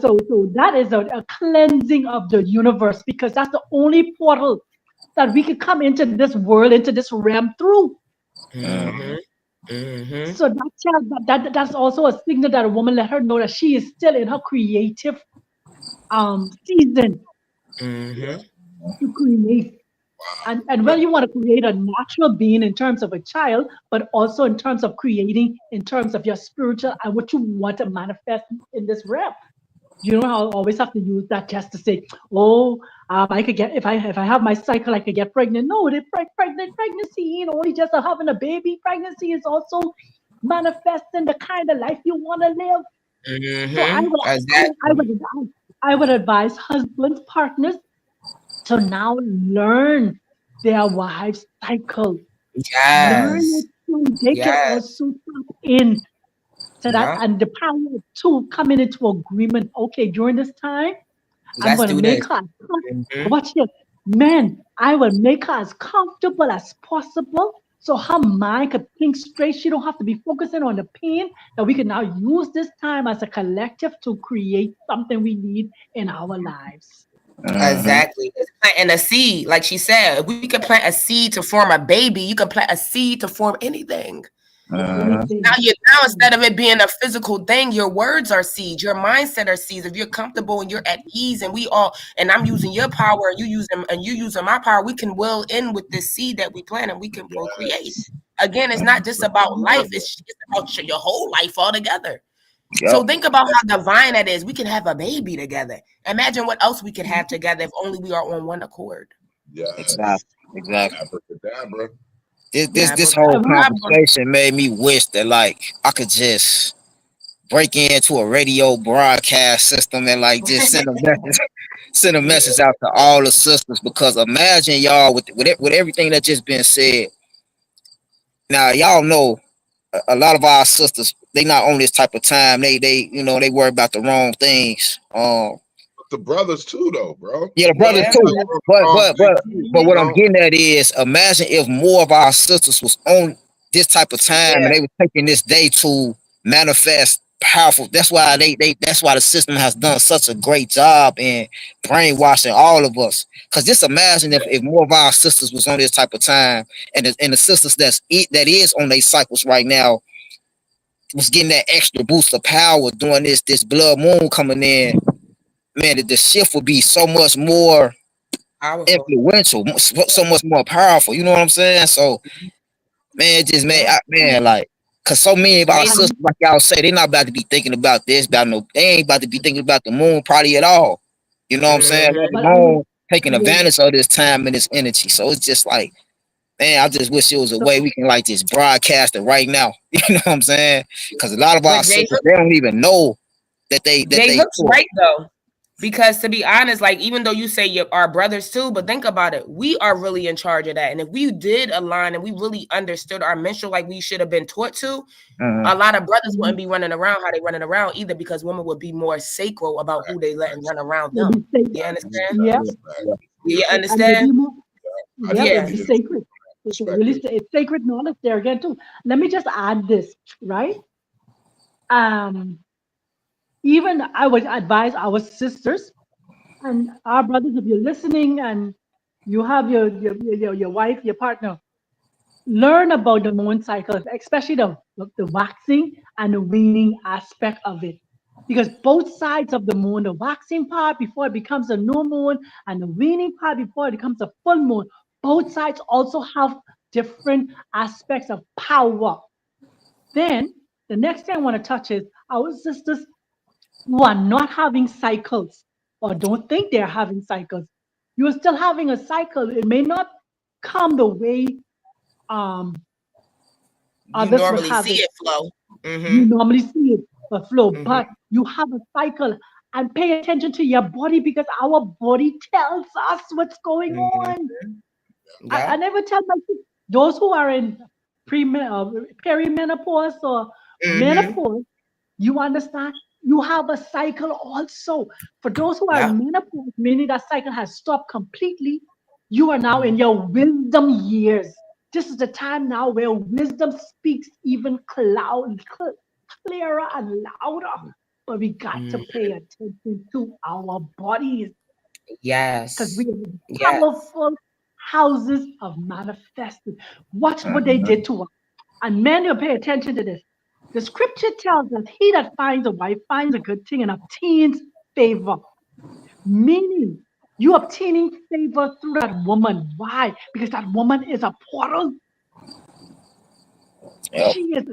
that is a cleansing of the universe because that's the only portal that we can come into this world, into this realm through. Mhm. Mhm. Mhm. So that's also a signal that a woman let her know that she is still in her creative season Mhm. to create. And when you want to create a natural being in terms of a child, but also in terms of creating in terms of your spiritual and what you want to manifest in this realm. You know how I always have to use that just to say, oh, I could get if I have my cycle, I could get pregnant. No, the pregnancy ain't only just having a baby. Pregnancy is also manifesting the kind of life you want to live. So Mhm. I Exactly. would I would advise husbands, partners to now learn their wives' cycle. Learn it Yes. so they can Yes. also tap in to that Yeah. and the power to coming into agreement. Okay, during this time. I'm Let's going to do this. make her, Mhm. watch this, man, I will make her as comfortable as possible so her mind could think straight. She don't have to be focusing on the pain, that we can now use this time as a collective to create something we need in our lives. Mhm. Exactly. It's planting a seed, like she said. If we could plant a seed to form a baby, you can plant a seed to form anything. Mhm. Now Anything. you now instead of it being a physical thing, your words are seeds, your mindset are seeds. If you're comfortable and you're at ease, and we all and I'm using your power, and you using my power, we can will in with this seed that we plant and we can procreate. Yes. Again, it's not just about life; Abracadabra. it's about your whole life altogether. Yep. So think about how divine that is. We can have a baby together. Imagine what else we could have together if only we are on one accord. Yes. Exactly. Exactly. Abracadabra. This whole And we, Abracadabra. conversation made me wish that like I could just break into a radio broadcast system and like just send a message, send a Yeah. message out to all the sisters, because imagine y'all with everything that just been said. Now y'all know a lot of our sisters, they not on this type of time. They they worry about the wrong things. But the brothers too, though, bro. Yeah, the The brothers Yeah, brothers too. still but on the But wrong but thing but too, but you what I'm know? getting at is, imagine if more of our sisters was on this type of time and yeah. they were taking this day to manifest powerful. That's why that's why the system has done such a great job in brainwashing all of us. Cause just imagine if more of our sisters was on this type of time, and the sisters that is on their cycles right now, was getting that extra boost of power during this blood moon coming in, man, the shift would be so much more Powerful. influential, so much more powerful. You know what I'm saying? So, man, it just made Yeah. man, like, cause so many of our Made sisters, like y'all say, they not about to be thinking about this, about no, they ain't about to be thinking about the moon probably at all. You know what I'm saying? Let Mhm. But I alone taking yeah. advantage of this time and this energy. So it's just like, man, I just wish it was a So way we can like just broadcast it right now. You know what I'm saying? Because a lot of our But Jay sisters, they don't even know that Jay they Hook's right though. Because to be honest, like even though you say you're our brothers too, but think about it, we are really in charge of that. And if we did align and we really understood our mission like we should have been taught to, a lot of brothers wouldn't be running around how they running around either because women would be more sacral about who they letting run around they'll them. be safe. You understand? Yeah, You and they'll understand? be more. I Yep, Yeah. it'll be definitely sacred. It's really perspective. it's sacred knowledge there again too. Let me just add this, right? Um, even I would advise our sisters and our brothers if you're listening and you have your wife, your partner, learn about the moon cycles, especially the waxing and the waning aspect of it. Because both sides of the moon, the waxing part before it becomes a new moon, and the waning part before it becomes a full moon, both sides also have different aspects of power. Then the next thing I want to touch is our sisters who are not having cycles or don't think they're having cycles. You're still having a cycle. It may not come the way um, You others would normally have see it. it flow. You Mm-hmm. normally see it a flow, Mm-hmm. but you have a cycle and pay attention to your body because our body tells us what's going on. Mm-hmm. I Yeah. never tell my kids, those who are in perimenopause or Mm-hmm. menopause, you understand? You have a cycle also. For those who are Yeah. in menopause, meaning that cycle has stopped completely, you are now in Mm-hmm. your wisdom years. This is the time now where wisdom speaks even clearer and louder. But we got to pay attention to our bodies because Yes. we are Yes. powerful houses of manifesting. Watch what they did to us. And men, you pay attention to this. The scripture tells us, he that finds a wife finds a good thing and obtains favor. Meaning, you obtaining favor through that woman. Why? Because that woman is a portal. Yep. She is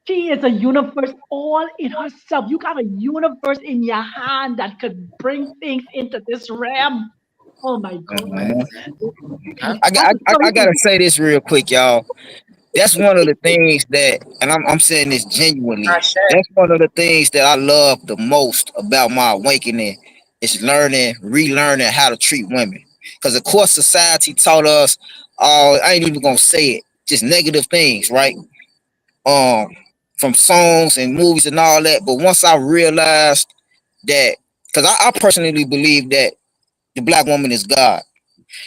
she is a universe all in herself. You got a universe in your hand that could bring things into this realm. Oh my God. Mhm. Yeah. I gotta say this real quick, y'all. That's one of the things that, and I'm saying this genuinely. Ashe. That's one of the things that I love the most about my awakening is learning, relearning how to treat women. Because of course, society taught us, oh, I ain't even gonna say it, just negative things, right? Um, from songs and movies and all that. But once I realized that, because I personally believe that the black woman is God.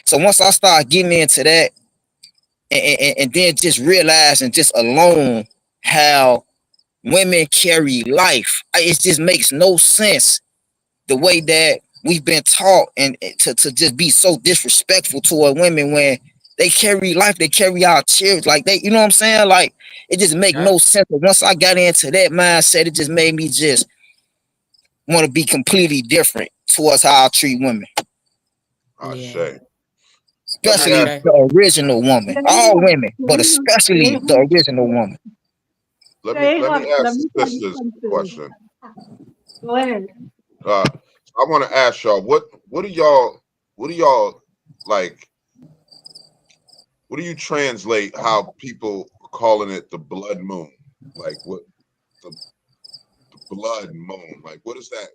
So once I start getting into that, and then just realize and just alone how women carry life. It just makes no sense the way that we've been taught and to just be so disrespectful toward women when they carry life, they carry our children. Like they, you know what I'm saying? Like it just make Yeah. no sense. But once I got into that mindset, it just made me just want to be completely different towards how I treat women. I Yeah. say. Let me Especially ask. Ashe. the original woman. All women, but especially Jay, the original woman. Let me let ask me the tell you sisters a something. question. Go ahead. I want to ask y'all what do y'all like? What do you translate how people calling it the blood moon? Like what the, the blood moon? Like what does that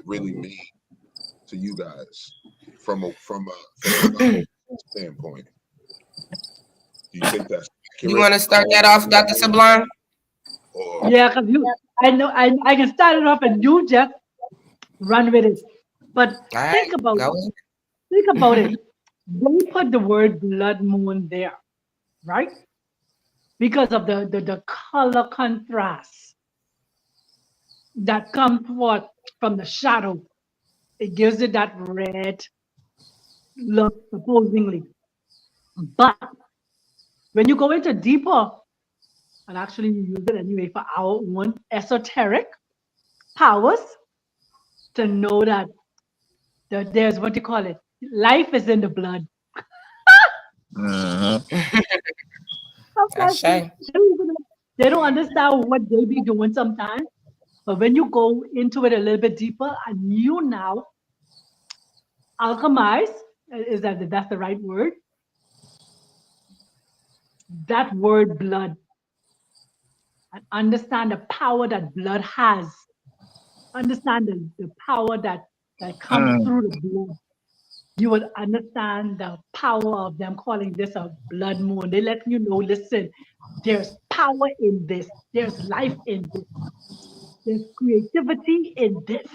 really mean to you guys from a science standpoint? Do you think that's You accurate want to to start call that it the off, blood Dr. moon? Sublime? Or Yeah, because I know I can start it off and you just run with it. But All right. think about Go it. Think about ahead. it. They put the word blood moon there, right? Because of the color contrast that comes forth from the shadow. It gives it that red look, supposedly. But when you go into deeper, and actually we use it anyway for our own esoteric powers to know that there's what you call it. Life is in the blood. Mm-hmm. Sometimes Ashe. they don't understand what they be doing sometimes. But when you go into it a little bit deeper and you now alchemize, is that's the right word? That word blood, and understand the power that blood has. Understand the power that comes Mm. through the blood. You would understand the power of them calling this a blood moon. They let you know, listen, there's power in this, there's life in this, there's creativity in this.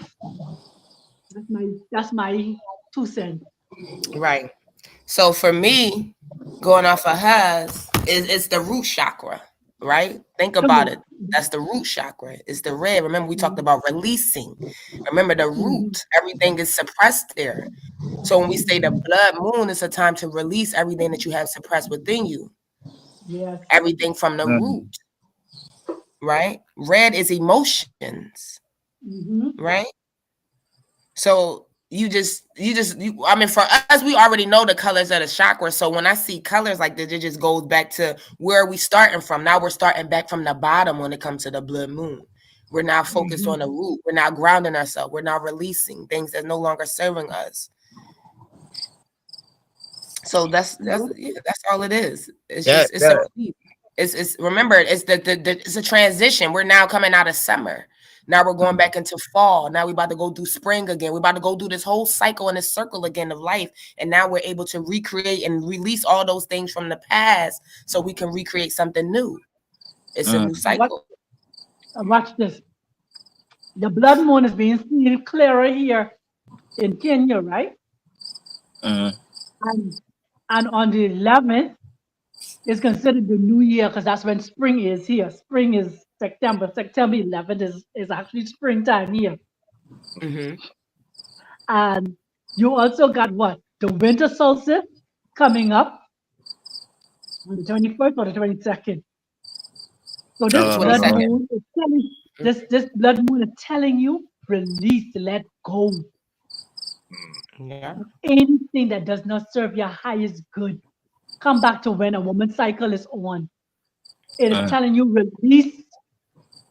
That's my 2 cents. Right. So for me, going off of hers, it's the root chakra, right? Think Come about on. it. That's the root chakra. It's the red. Remember, we talked Mhm, about releasing. Remember the mhm, root. Everything is suppressed there. So when we say the mhm. blood moon, it's a time to release everything that you have suppressed within you. Yes. Everything from the Mm. root, right? Red is emotions, Hmm. right? So I mean, for us, we already know the colors of the chakra. So when I see colors like this, it just goes back to where are we starting from. Now we're starting back from the bottom when it comes to the blood moon. We're now focused Hmm. on the root. We're now grounding ourselves. We're now releasing things that's no longer serving us. So that's Yep. yeah, that's all it is. It's That just it's a that relief. It's remember it's the it's a transition. We're now coming out of summer. Now we're going back into fall. Now we're about to go through spring again. We're about to go through this whole cycle and this circle again of life. And now we're able to recreate and release all those things from the past so we can recreate something new. It's a mm, new What? cycle. Watch this. The blood moon is being seen clearer here in Kenya, right? mm, And on the 11th is considered the new year because that's when spring is here. Spring is September. September 11th is actually springtime here. Hmm. And you also got what? The winter solstice coming up on the 21st or the 22nd. So this The blood 22nd. moon is telling this blood moon is telling you release, let go Yeah. of anything that does not serve your highest good. Come back to when a woman's cycle is on. It is mm. telling you release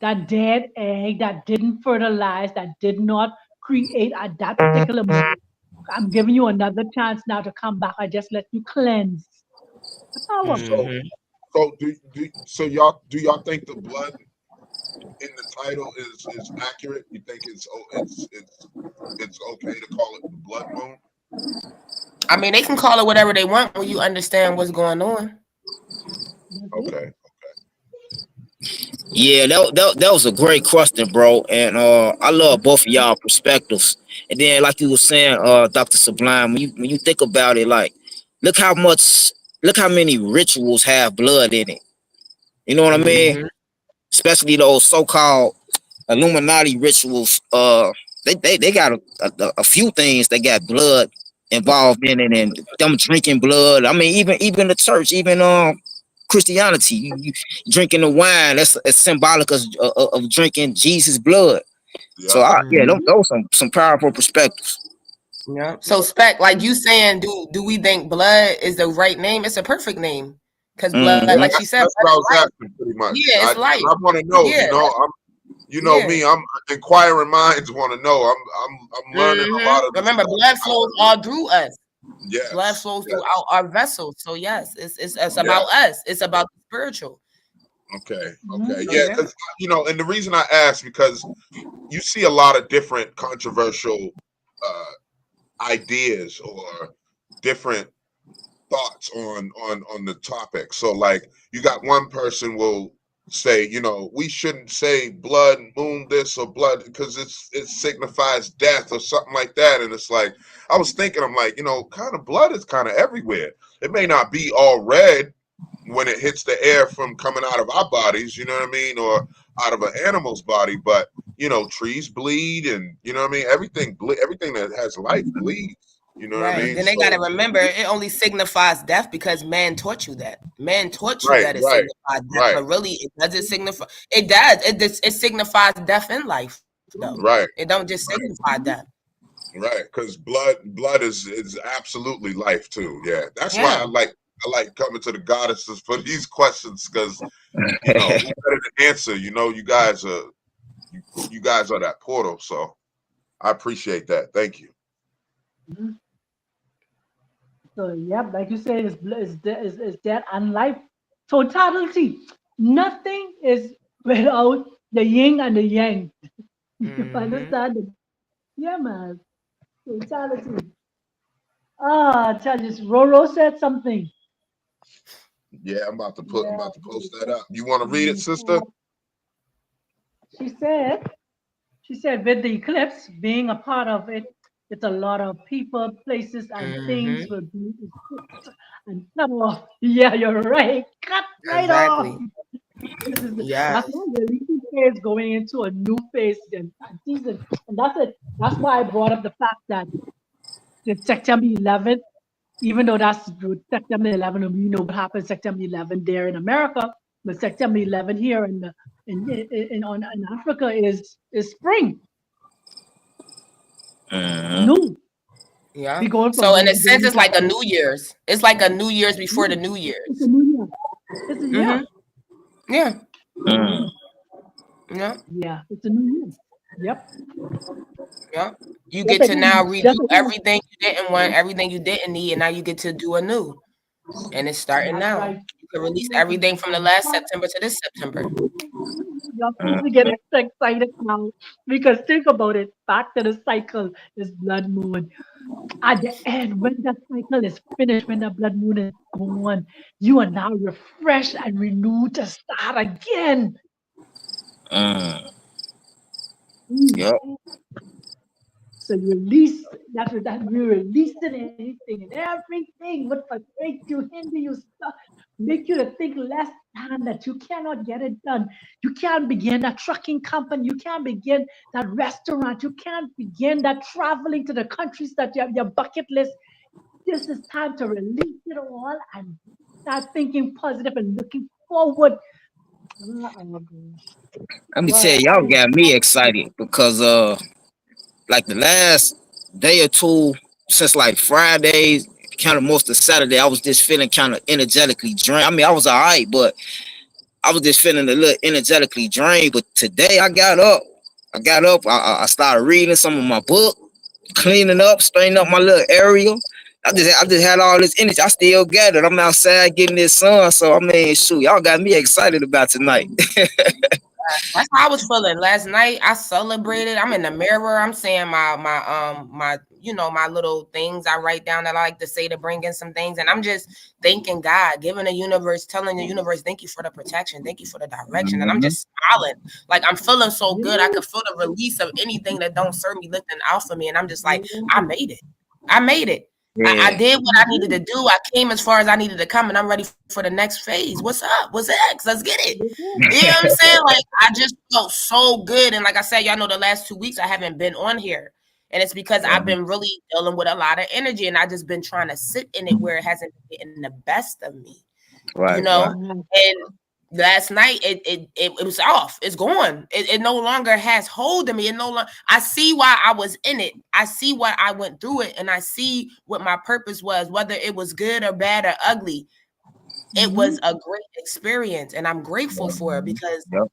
that dead egg that didn't fertilize, that did not create at that particular moment. I'm giving you another chance now to come back. I just let you cleanse the power. So Hmm. so y'all do y'all think the blood in the title is accurate? You think it's okay to call it the blood moon? I mean, they can call it whatever they want when you understand what's going on. That's it. Okay. Yeah, that was a great question, bro. And I love both of y'all perspectives. And then, like you were saying, Dr. Sublime, when you think about it, like look how much, look how many rituals have blood in it. You know what I mean? Hmm. Especially those so-called Illuminati rituals. They got a few things that got blood involved in it, and them drinking blood. I mean, even the church, even Christianity, you drinking the wine. That's symbolic of drinking Jesus' blood. So Yeah. yeah, Hmm. those some powerful perspectives. Yeah. So spec, like you saying, do we think blood is the right name? It's a perfect name. Because blood, like Hmm. she Yeah, said, that's blood what I is was life. asking pretty much. Yeah, it's life. I want to know, Yeah, you know yeah. me, I'm inquiring minds want to know. I'm learning a lot of this Remember, stuff. blood flows all through us. Blood Yes. flows throughout Yes. our vessels. So yes, it's Yeah. about us. It's about the spiritual. Okay. Okay. Mhm. So Yeah, yeah. cuz and the reason I ask because you see a lot of different controversial uh ideas or different thoughts on the topic. So like you got one person will say, we shouldn't say blood moon this or blood because it signifies death or something like that. And it's like I was thinking, I'm like, kind of blood is kind of everywhere. It may not be all red when it hits the air from coming out of our bodies, you know what I mean, or out of an animal's body, but trees bleed and you know what I mean, everything that has life bleeds. You know what I Right. mean? Then they got to So remember it only signifies death because man taught you that. Man taught you right, that it right, signifies death, right, but really it doesn't signify. It does. It signifies death in life, though. right, It don't just right, signify death. right. Because blood is absolutely life too. Yeah, that's why Yeah. I like coming to the goddesses for these questions because you know we better to answer. You know, you guys are that portal. So I appreciate that. Thank you. So, yep, like you said, is death and life. Totality. Nothing is without the yin and the yang. You Mm-hmm. understand? Yeah, man. Totality. Ah, I tell you, Roro said something. Yeah, I'm Yeah. about to post that up. You want to read it, sister? She said, she said, with the eclipse being a part of it, it's a lot of people, places, and Mm-hmm. things will be and cut off. Yeah, you're right. Cut right off. Exactly. This is Yeah. that's why the leading phase going into a new phase and season. And that's it. That's why I brought up the fact that the September 11th, even though that's September 11th, and we know what happened September 11th there in America, but September 11th here in Africa is spring, Mhm. new. Yeah. We going from So the, in a the sense, it's like a winter. New Year's. It's like a New Year's before the Yeah, New it's a Year's. new year. It's a Mm-hmm. year. Yeah. Mm. Yeah. Yeah, it's a new year. Yep. Yeah. You Just get like to now redo just like everything you didn't want, everything you didn't need, and now you get to do anew. And it's starting that's now. right. You can release everything from the last September to this September. You're supposed to get extra excited now because think about it. Back to the cycle is blood moon. At the end, when that cycle is finished, when the blood moon is gone, you are now refreshed and renewed to start again. Mm. Mm. Yep. So you release that you releasing anything and everything what frustrates you, hinder you, stuff, make you to think less than that you cannot get it done. You can't begin that trucking company, you can't begin that restaurant, you can't begin that traveling to the countries that you have your bucket list. This is time to release it all and start thinking positive and looking forward. Oh, Let me tell God, you, y'all got me excited because like the last day or two since like Friday, kind of most of Saturday, I was just feeling kind of energetically drained. I mean, I was all right, but I was just feeling a little energetically drained. But today I started reading some of my book, cleaning up, straightening up my little area. I just had all this energy. I still got it. I'm outside getting this sun. So I mean, shoot, y'all got me excited about tonight. That's how I was feeling last night. I celebrated. I'm in the mirror. I'm saying my my little things I write down that I like to say to bring in some things, and I'm just thanking God, giving the universe, telling the universe, thank you for the protection, thank you for the direction, and I'm Mhm. just smiling. Like I'm feeling so good. I yeah, could feel the release of anything that don't serve me lifting out for me, and I'm just like, I yeah, made it. I made it. I Yeah. did what I needed to yeah, do. I came as far as I needed to come, and I'm ready for the next phase. What's up? What's next? Let's get it. You know what I'm saying? Like I just felt so good. And like I said, y'all know the last 2 weeks I haven't been on here. And it's because I've Mhm. been really dealing with a lot of energy and I just been trying to sit in it where it hasn't been getting the best of me, you Right, know? right. yeah. And last night it was off. It's gone. It no longer has hold of me. And no longer I see why I was in it. I see why I went through it and I see what my purpose was, whether it was good or bad or ugly. It Mm-hmm. was a great experience and I'm grateful Yep. for it because Yep.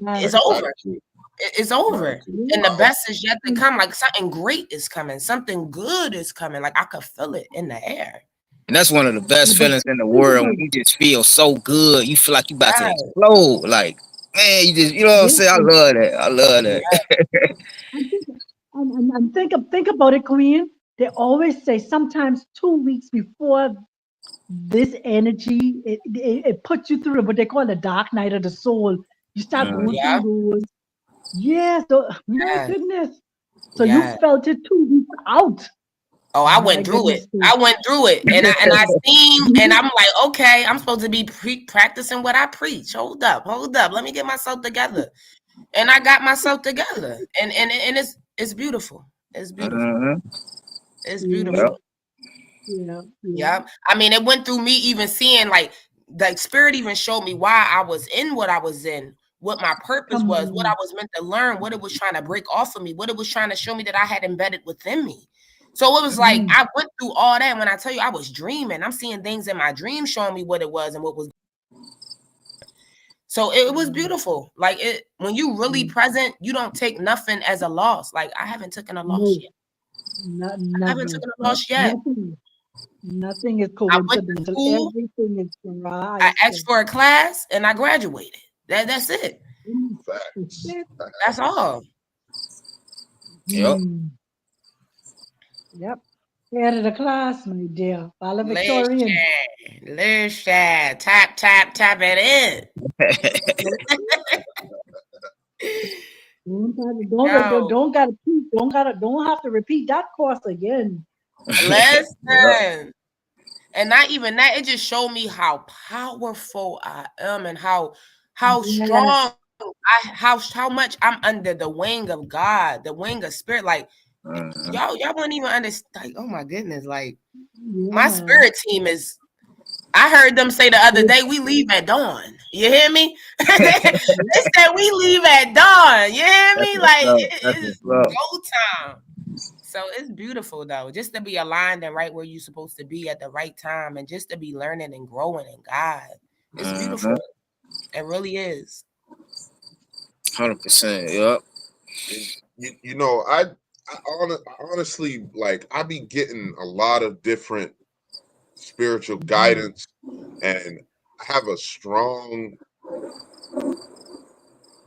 Yes. it's Right, over. gratitude, It's over. gratitude, Yeah. And the power. best is yet to come. Like something great is coming. Something good is coming. Like I could feel it in the air. And that's one of the best But feelings in the think world when about it. you just feel so good. You feel like you about to Right. explode. Like, man, you know what I'm Yeah. saying? I love that. I love Yeah. that. And think about it, Queen. They always say sometimes 2 weeks before this energy, it puts you through what they call the dark night of the soul. You start Mm. going Yeah. through those. Yeah, so my Yeah. goodness. So you Yeah. felt it 2 weeks out. Oh, I My went through it. goodness. I went through it. And I seen and I'm like, okay, I'm supposed to be practicing what I preach. Hold up. Let me get myself together. And I got myself together. And it's beautiful. It's beautiful. Mhm. It's Yeah, beautiful. yeah, yeah. Yep. I mean, it went through me even seeing like the spirit even showed me why I was in what I was in, what my purpose Come was, what I on. was meant to learn, what it was trying to break off of me, what it was trying to show me that I had embedded within me. So it was like Mm, I went through all that. When I tell you I was dreaming, I'm seeing things in my dream showing me what it was and what was. So it was mm, beautiful. Like it when you really mm. present, you don't take nothing as a loss. Like I haven't taken a loss No, yet. not I haven't never. taken a loss yet. Nothing. Nothing is I went to coincidental. school, Everything is I Christ. asked for a class, and I graduated. That's it. Mm, that's Facts. it. That's all. Yep. Mm, yep. Head of the class, my dear. Valedictorian. Listen, tap, tap, tap it Don't in. Yo, don't have to repeat that course again. Yep. listen. And not even that, it just showed me how powerful I am and how Yes, strong how much I'm under the wing of God, the wing of spirit. Like Mhm. y'all wouldn't even understand. Like, oh my goodness, like yeah, my man. spirit team is. I heard them say the other day, we leave at dawn. You hear me? They said we leave at dawn. You hear That's me? what's Like up. That's it's what's up. go time. So it's beautiful though, just to be aligned and right where you're supposed to be at the right time, and just to be learning and growing in God. It's beautiful. Mhm. It really is. 100%. Yep. And you know, I honestly like I be getting a lot of different spiritual Mhm. guidance, and I have a strong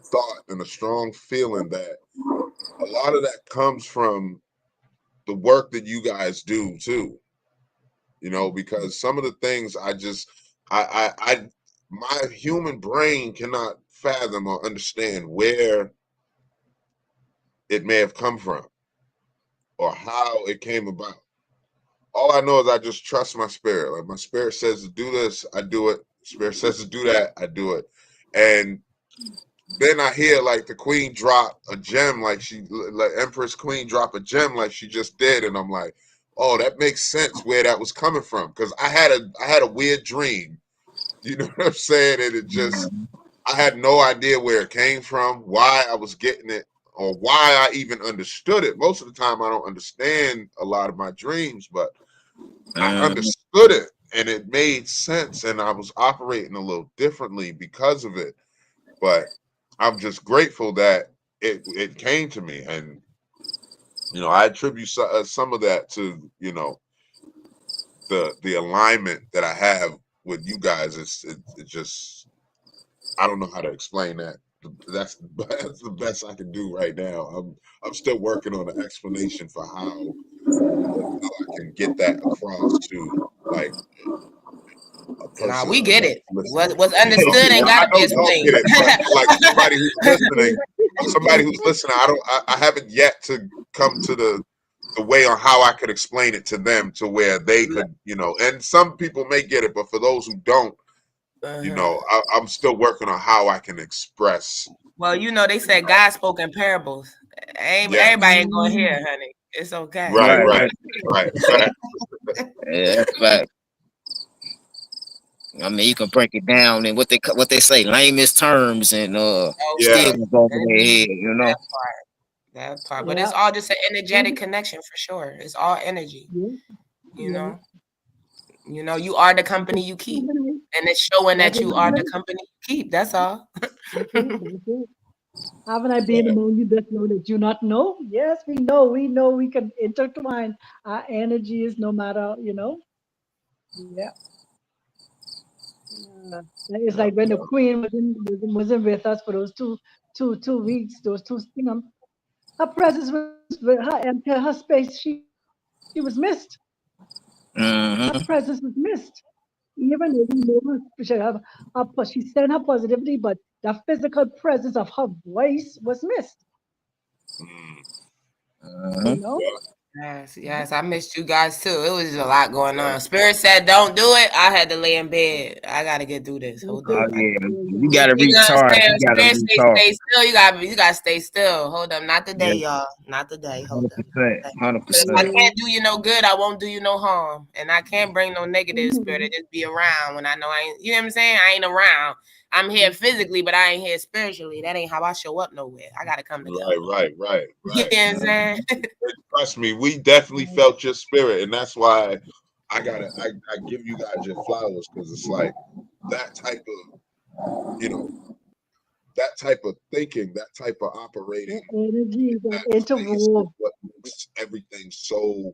thought and a strong feeling that a lot of that comes from the work that you guys do too. You know, because some of the things I my human brain cannot fathom or understand where it may have come from or how it came about. All I know is I just trust my spirit. Like my spirit says to do this, I do it. Spirit says to do that, I do it. And then I hear like the queen drop a gem, like Empress Queen drop a gem like she just did, and I'm like, oh, that makes sense where that was coming from because I had a weird dream. You know what I'm saying? And it just Mhm. I had no idea where it came from, why I was getting it, or why I even understood it. Most of the time, I don't understand a lot of my dreams, but I Mhm. understood it and it made sense, and I was operating a little differently because of it. But I'm just grateful that it came to me, and you know, I attribute some of that to the alignment that I have with you guys. It just I don't know how to explain that. That's the best I can do right now. I'm still working on an explanation for how I can get that across to like a Nah, person we get that's it. listening. What's You know, understood ain't I gotta be know y'all explained. get it, but for like somebody who's listening, I haven't yet to come to the way on how I could explain it to them to where they could, and some people may get it, but for those who don't, Uh-huh. I'm still working on how I can express. Well, they said God spoke in parables. Yes, Everybody ain't gonna hear, honey. It's okay. right, Right. right, Right. right. Fact. Yeah, that's fact. I mean, you can break it down in what they say, lamest terms, and still Yeah, Okay. gonna go over their head. You know. That part. That part. But it's Yeah. all just an energetic connection for sure. It's all energy, Yeah. you Yeah. know. You are the company you keep. And it's showing That's that it. you are the company you keep. That's all. That's it. That's it. Haven't I been among you that know that you not know? Yes, we know. We know we can intertwine our energies no matter, Yeah. It's Yep. like when the Yep. queen wasn't with us for those two weeks, those two, her presence was with her and her space. She was missed. Her Mhm. presence was missed. Even though we know she sent her positivity, but the physical presence of her voice was missed. mm, You Mhm. know? yeah, Yes, I missed you guys too. It was just a lot going on. Spirit said, "Don't do it." I had to lay in bed. I gotta get through this. Hold Oh up. yeah, you You gotta know what I'm recharge. saying? You gotta Spirit say, recharge. stay still. You gotta stay still. Hold up. Not today, Yeah, y'all. Not today. Hold up. 100%, But if I 100%. can't do you no good, I won't do you no harm. And I can't bring no negative spirit to just be around when I know I ain't, you know what I'm saying? I ain't around. I'm here physically, but I ain't here spiritually. That ain't how I show up nowhere. I gotta come together. Right. You know what I'm saying? Trust me, we definitely felt your spirit, and that's why I give you guys your flowers, because it's like that type of, you know, that type of thinking, that type of operating, Energy, that that space is interwove. what makes everything so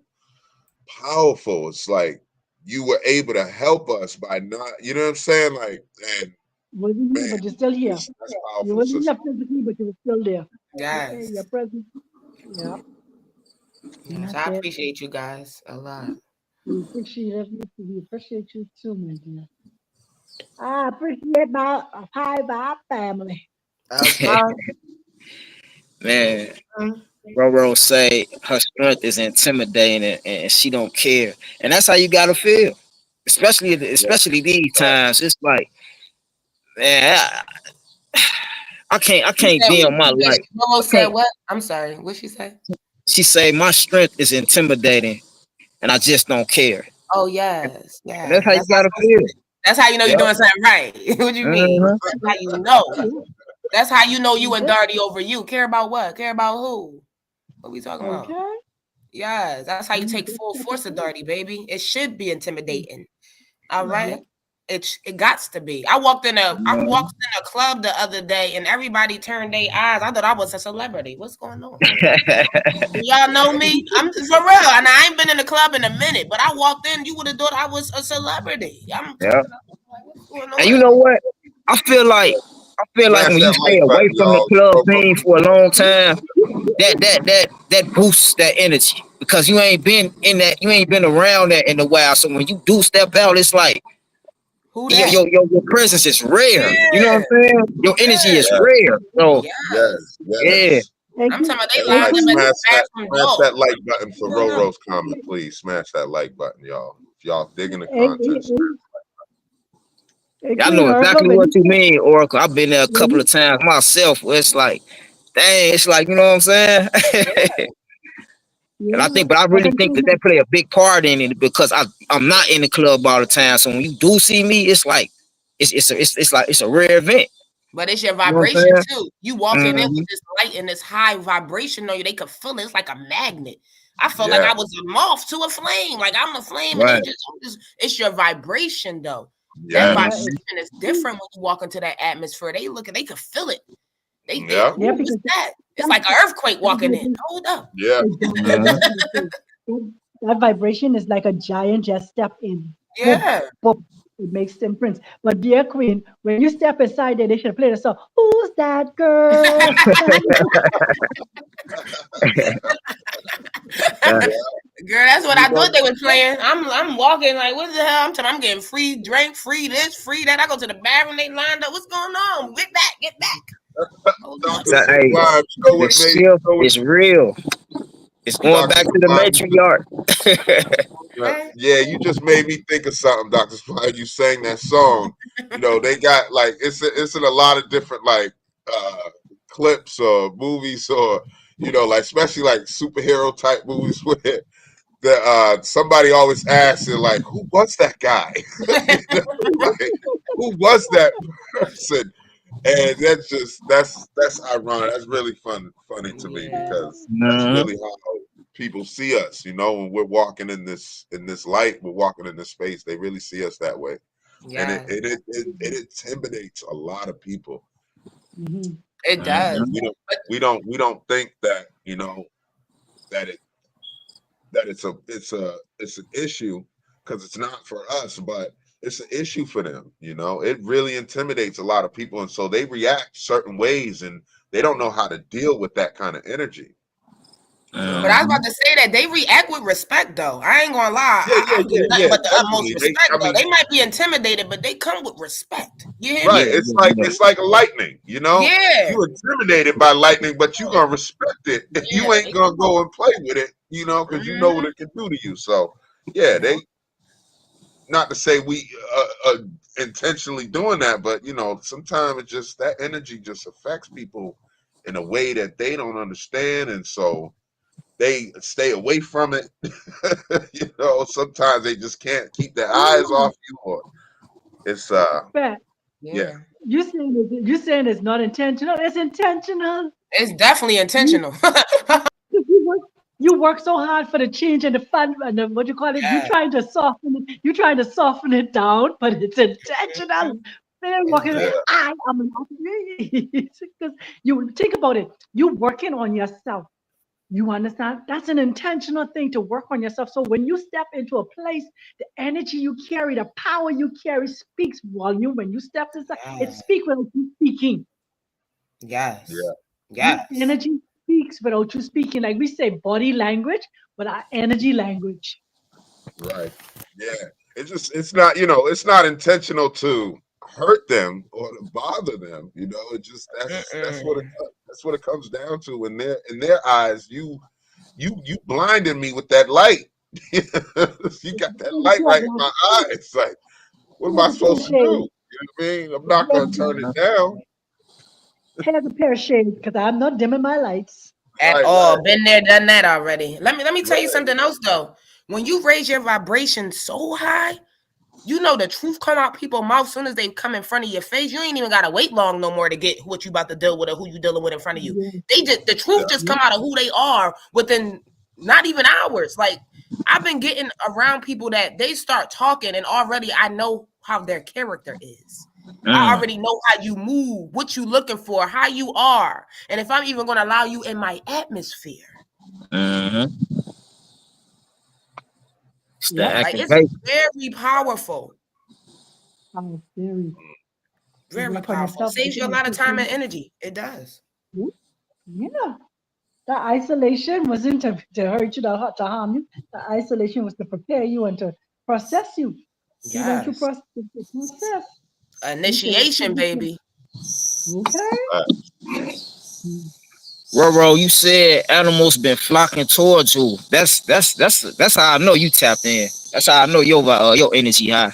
powerful. It's like you were able to help us by not, you know what I'm saying? Like, and Wasn't here, man, but you're still here. that's You powerful, wasn't sister. here physically, but you were still there. Okay, Yes. your presence. Yeah, and Yes. that's I it. appreciate you guys a lot. We appreciate you too, my dear. I appreciate my high vibe family. Okay. Man, Mm. Roro say her strength is intimidating and she don't care, and that's how you gotta feel. Yeah, Especially these times. It's like, man, I She can't said, be what on my she life. said, Momo I said can't. what? I'm sorry. What she say? She say my strength is intimidating, and I just don't care. Oh And yes, that's yes. how you gotta feel. That's how you know you're Yep. doing something right. What you mean? Uh-huh. That's how you know. That's how you know you and Okay. Darty over you. Care about what? Care about who? What we talking about? Okay. Yes, that's how you take That's full what force of it Darty, baby. It should be is. intimidating. All Yep. right. It gots to be. I walked in a club the other day and everybody turned their eyes. I thought I was a celebrity. What's going on? Do y'all know me? I'm for real. And I ain't been in the club in a minute, but I walked in, you would have thought I was a celebrity. I'm Yeah. like, what's going And you on? know what? I feel like smash when you that stay like away button, from the y'all. club Bro, scene for a long time, that boosts that energy because you ain't been around that in a while. So when you do step out, it's like Who that? your presence is rare. You know Yeah, what I'm saying? Your energy is yeah, yes, rare. So yes. yeah, yes. And I'm talking about they and lined Everybody up at Queen, the bathroom smash door. that like button What's for going on? Roro's comment, please. Smash that like button, y'all. If y'all digging the and, content, and I Queen know Urkel, exactly when what you you mean, Oracle. I've been there a when couple of you times myself. Where it's like, dang, it's like you know what I'm saying. And I yeah, think, but I like really I'm think saying, that play a big part in it because I'm not in the club all the time. So when you do see me, it's like it's a rare event. But it's your You know what I'm vibration saying? too. You walking in Mm-hmm. with this light and this high vibration on you. They could feel it. It's like a magnet. I felt like yeah, I was a moth to a flame. Like I'm a flame, and Right. it's your vibration though. That yes, yeah, vibration is different when you walk into that atmosphere. They could feel it. They yeah, ooh, yeah, what's because that? It's that like an earthquake that walking in. vibration, Hold up. yeah, exactly what Mm-hmm. I'm trying to say. That vibration is like a giant just step in. Boom, Yeah. boom. It makes imprints. But dear Queen, when you step inside there, they should play the song. Who's that girl? Yeah. yeah. Girl, that's what You I know, thought they were playing. I'm walking like, what the hell? I'm getting free drink, free this, free that. I go to the bathroom, they lined up. What's going on? Get back. Hold up. Doctor Hey, Sublime, you know the what made, shift is real. It's going Doctor back to the Sublime, matriarch. Right? yeah, you just made me think of something, Doctor Sublime. You sang that song. You know, they got like it's in a lot of different like clips or movies or like especially like superhero type movies where the somebody always asks it like, who was that guy? You know, like who was that person? And that's ironic. That's really funny to me Yeah. because that's Mhm. really how people see us. When we're walking in this light, we're walking in this space. They really see us that way, and it Yeah. it it, it, it intimidates a lot of people. Mhm. It does. Mhm. We don't think that that it that it's an issue because it's not for us, but it's an issue for them. It really intimidates a lot of people, and so they react certain ways, and they don't know how to deal with that kind of energy. But I was about to say that they react with respect, though. I ain't gonna lie. I get nothing but the utmost Definitely. respect, though. They might be intimidated, but they come with respect. You hear Right. me? It's like lightning, you know? Yeah. You intimidated by lightning, but you gonna respect it. If you Yeah. ain't gonna go and play with it, you know, because you know what it can do to you. So yeah, they not to say we intentionally doing that, but you know, sometimes it just that energy just affects people in a way that they don't understand, and so they stay away from it. You know, sometimes they just can't keep their eyes off you, or it's But yeah. Yeah. you saying it's not intentional? It's intentional. It's definitely You, intentional. you work you work so hard for the change and the fun and the, what you call it. You Yeah. trying to soften it. You trying to soften it down, but it's intentional. Man, It's working. Yeah. I am because you think about it. You working on yourself. You understand? That's an intentional thing to work on yourself. So when you step into a place, the energy you carry, the power you carry speaks volume. When you step inside, it yeah. speaks without you speaking. Yes. Yeah. Your Yes. energy speaks without you speaking. Like we say, body language, but our energy language. Right. Yeah. It's not, you know, it's not intentional to hurt them or to bother them. You know, it just Mm-mm. that's what it comes down to. In their eyes, you blinded me with that light. You got that light right in my eyes. Like, what am I Here's a pair of supposed to do? shades. You know what I mean? I'm not gonna turn it down. Here's a pair of shades because I'm not dimming my lights. At Right, all. right, Been there, done that already. Let me tell you right. something else though. When you raise your vibration so high, you know the truth come out people's mouth soon as they come in front of your face. You ain't even gotta wait long no more to get what you about to deal with or who you dealing with in front of you. Yes, They just the truth just yes, come out of who they are within not even hours. Like I've been getting around people that they start talking and already I know how their character is. I Mm. already know how you move, what you looking for, how you are, and if I'm even gonna allow you in my atmosphere. Mm-hmm. It's the yep. Like it's activation. very powerful. I'm very. You Very work on powerful. yourself. Saves you a lot of time and energy. It does. Yeah. The isolation wasn't to hurt you, to harm you. The isolation was to prepare you and to process you. You went through Yes. the process. You said, Initiation, baby. okay. Right. Mm. Roro, you said animals been flocking towards you. That's how I know you tapped in. That's how I know your energy high.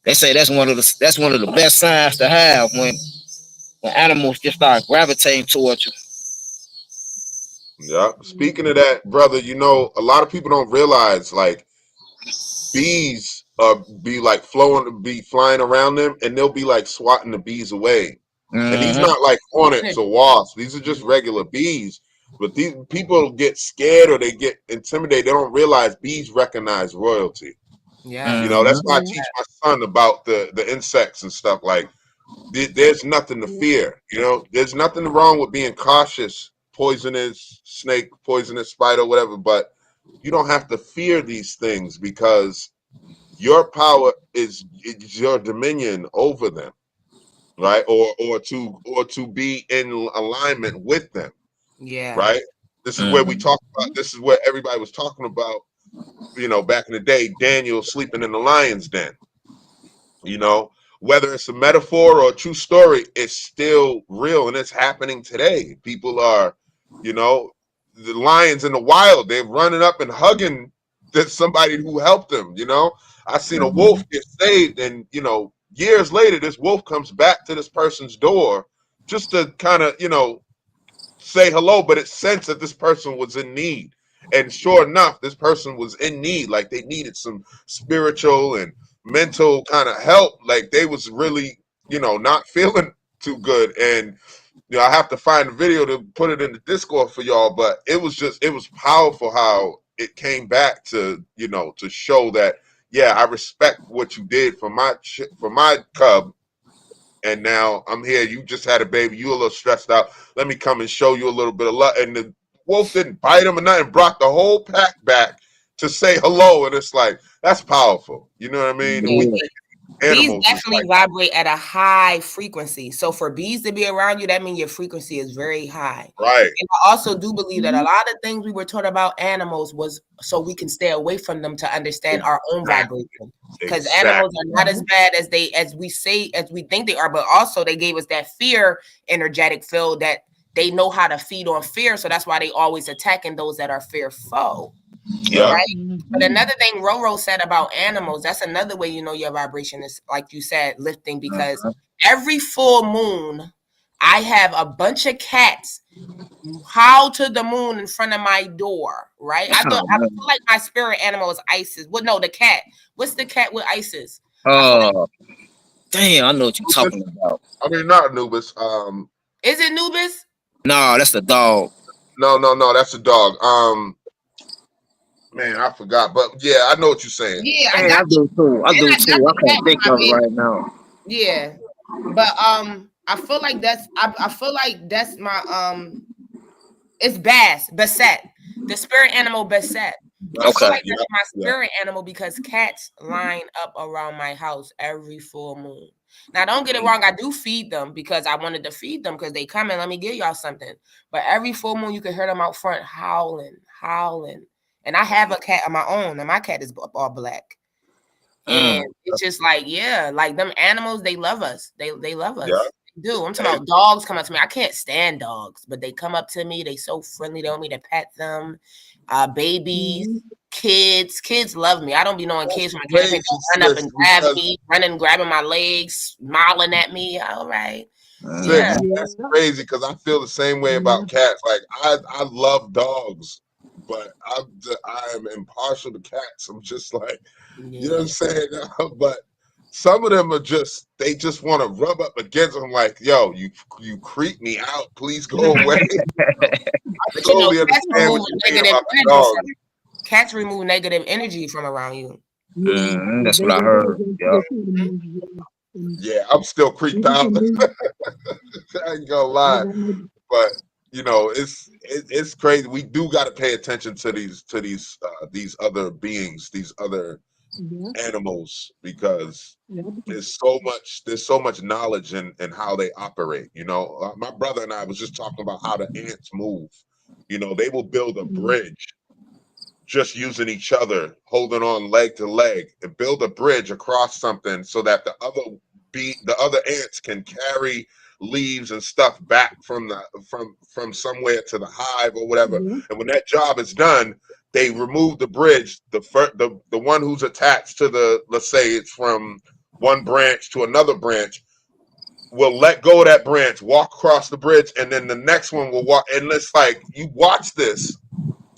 They say that's one of the best signs to have when animals just start gravitating towards you. Yeah. Speaking of that, brother, you know, a lot of people don't realize like bees be like be flying around them, and they'll be like swatting the bees away. And these Mm-hmm. not like hornets or wasps; these are just regular bees. But these people get scared or they get intimidated. They don't realize bees recognize royalty. You know, Yes. that's why I Mm-hmm. teach my son about the insects and stuff. Like, there's nothing to fear. You know, there's nothing wrong with being cautious, poisonous snake, poisonous spider, whatever. But you don't have to fear these things because your power is your dominion over them, right? Or to be in alignment with them, Yeah. right? This is where we Mm-hmm. talk about. This is where everybody was talking about. You know, back in the day, Daniel sleeping in the lion's den. You know, whether it's a metaphor or a true story, it's still real and it's happening today. People are, you know, the lions in the wild, they're running up and hugging somebody who helped them. You know, I seen a wolf get saved, and you know, years later, this wolf comes back to this person's door just to kind of, you know, say hello, but it sensed that this person was in need. And sure enough, this person was in need. Like they needed some spiritual and mental kind of help. Like they was really, you know, not feeling too good. And you know, I have to find a video to put it in the Discord for y'all. But it was powerful how it came back to, you know, to show that, yeah, I respect what you did for my cub, and now I'm here. You just had a baby. You a little stressed out. Let me come and show you a little bit of love. And the wolf didn't bite him or nothing. Brought the whole pack back to say hello. And it's like that's powerful. You know what I mean? And we Yeah. Yeah. Bees animals is definitely like, vibrate at a high frequency. So for bees to be around you, that means your frequency is very high. right. And I also do believe that a lot of things we were taught about animals was so we can stay away from them to understand our own Exactly. vibration. Because animals Exactly. are not as bad as we say, as we think they are, but also they gave us that fear energetic field that they know how to feed on fear. So that's why they always attacking those that are fearful. Yep. Yeah. Right. But another thing Roro said about animals, that's another way you know your vibration is, like you said, lifting, because every full moon, I have a bunch of cats howl to the moon in front of my door, right? I Oh, feel like my spirit animal is Isis. Well, no, the cat. What's the cat with Isis? I feel like, uh, damn, I know what you're talking about. I mean, not Anubis. is it Nubis? No, that's the dog. No, that's a dog. Man, I forgot, but yeah, I know what you're saying. Yeah, I Hey, got I do too. I and do I got too. I the cat can't with think my of it baby. right now. Yeah. But I feel like I feel like that's my it's Basset. The spirit animal Basset. I feel Okay. like Yeah, that's my yeah. spirit animal because cats line up around my house every full moon. Now, don't get it wrong. I do feed them because I wanted to feed them because they come and let me give y'all something. But every full moon, you can hear them out front howling, howling. And I have a cat of my own, and my cat is all black. And Mm. it's just like, yeah, like them animals, they love us. They love Yeah. us. They do. I'm talking Hey, about dogs come up to me. I can't stand dogs, but they come up to me. They so friendly. They want me to pet them. Babies, kids love me. I don't be knowing that's kids from a campaign. crazy, They run up sis, and grab because me, running, grabbing my legs, smiling at me. All right. Yeah. sis, that's crazy because I feel the same way about cats. Like I love dogs, but I am impartial to cats. I'm just like, you know what I'm Yeah. saying? But some of them are just they just want to rub up against them. Like, yo, you creep me out. Please go away. I But you know, totally cats understand remove what you mean negative about the energy dog. from cats remove negative energy from around you. That's what I heard. Yep. Yeah, I'm still creeped out. I ain't gonna lie, but you know, it's crazy. We do got to pay attention to these other beings, these other animals, because there's so much knowledge in how they operate. You know, my brother and I was just talking about how the ants move. You know, they will build a bridge just using each other, holding on leg to leg, and build a bridge across something so that the other ants can carry leaves and stuff back from somewhere to the hive or whatever. And when that job is done, they remove the bridge. The one who's attached to the, let's say it's from one branch to another branch, will let go of that branch, walk across the bridge, and then the next one will walk. And it's like you watch this,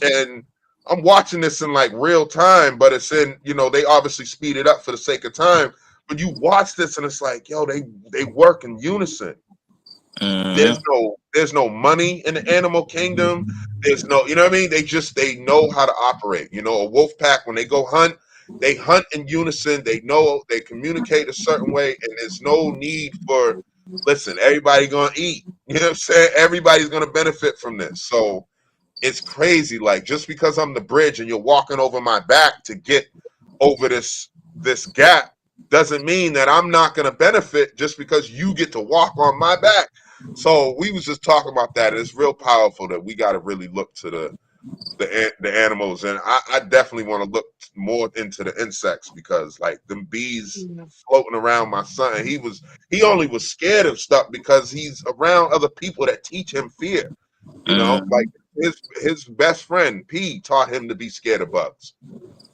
and I'm watching this in like real time, but it's in, you know, they obviously speed it up for the sake of time. But you watch this and it's like, yo, they work in unison. Mm-hmm. There's no money in the animal kingdom. There's no, you know what I mean? They know how to operate. You know, a wolf pack when they hunt in unison. They know they communicate a certain way, and there's no need for listen, everybody gonna eat. You know what I'm saying? Everybody's gonna benefit from this. So it's crazy. Like just because I'm the bridge and you're walking over my back to get over this gap doesn't mean that I'm not going to benefit just because you get to walk on my back. So we was just talking about that. It's real powerful that we got to really look to the animals, and I definitely want to look more into the insects because like them bees floating around my son. He only was scared of stuff because he's around other people that teach him fear. You know, like his best friend P taught him to be scared of bugs.